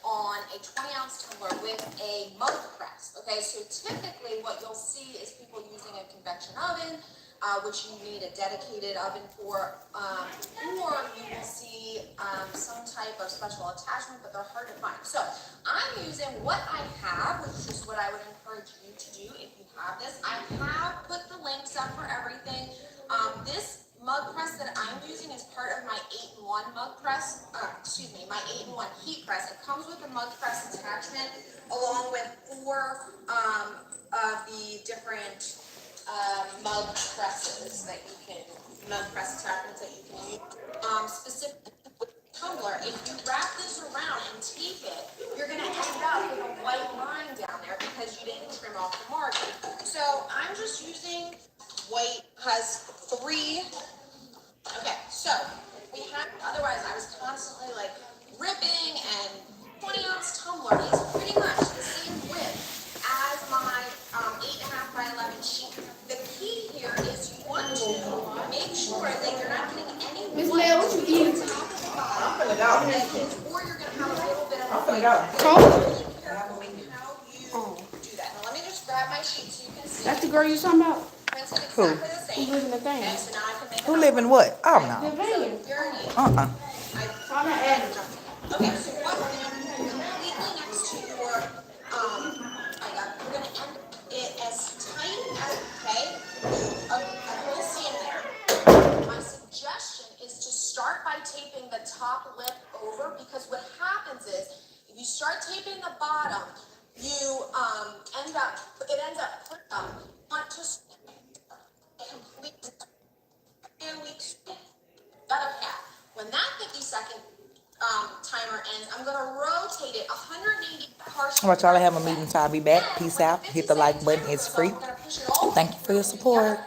S14: On a 20-ounce tumbler with a mug press. Okay, so typically what you'll see is people using a convection oven, which you need a dedicated oven for, or you will see some type of special attachment, but they're hard to find. So I'm using what I have, which is what I would encourage you to do if you have this. I have put the links up for everything. This mug press that I'm using is part of my 8-in-1 mug press, my 8-in-1 heat press. It comes with a mug press attachment along with 4 of the different mug presses that you can, mug press attachments that you can use. Specifically with the tumbler, if you wrap this around and tape it, you're gonna end up with a white line down there because you didn't trim off the margin. So I'm just using white, has 3. Okay, so we have, otherwise I was constantly like ripping, and 20-ounce tumbler is pretty much the
S3: wanna go.
S15: Let me just grab my sheet so you can see.
S2: That's the girl you talking about?
S1: Who?
S2: Who lives in the thing?
S1: Who live in what? Oh
S2: The
S1: no.
S2: van.
S1: Uh-uh.
S2: Trying to add it.
S15: Okay, so what we're gonna do completely next to your, we're gonna end it as tight as, okay? We'll see in there. My suggestion is to start by taping the top lip over, because what happens is, if you start taping the bottom, you, ends up want to complete other half. When that 50-second timer ends, I'm gonna rotate it 180 partial.
S1: All right, y'all, I have a meeting, so I'll be back. Peace out. Hit the like button. It's free. Thank you for your support.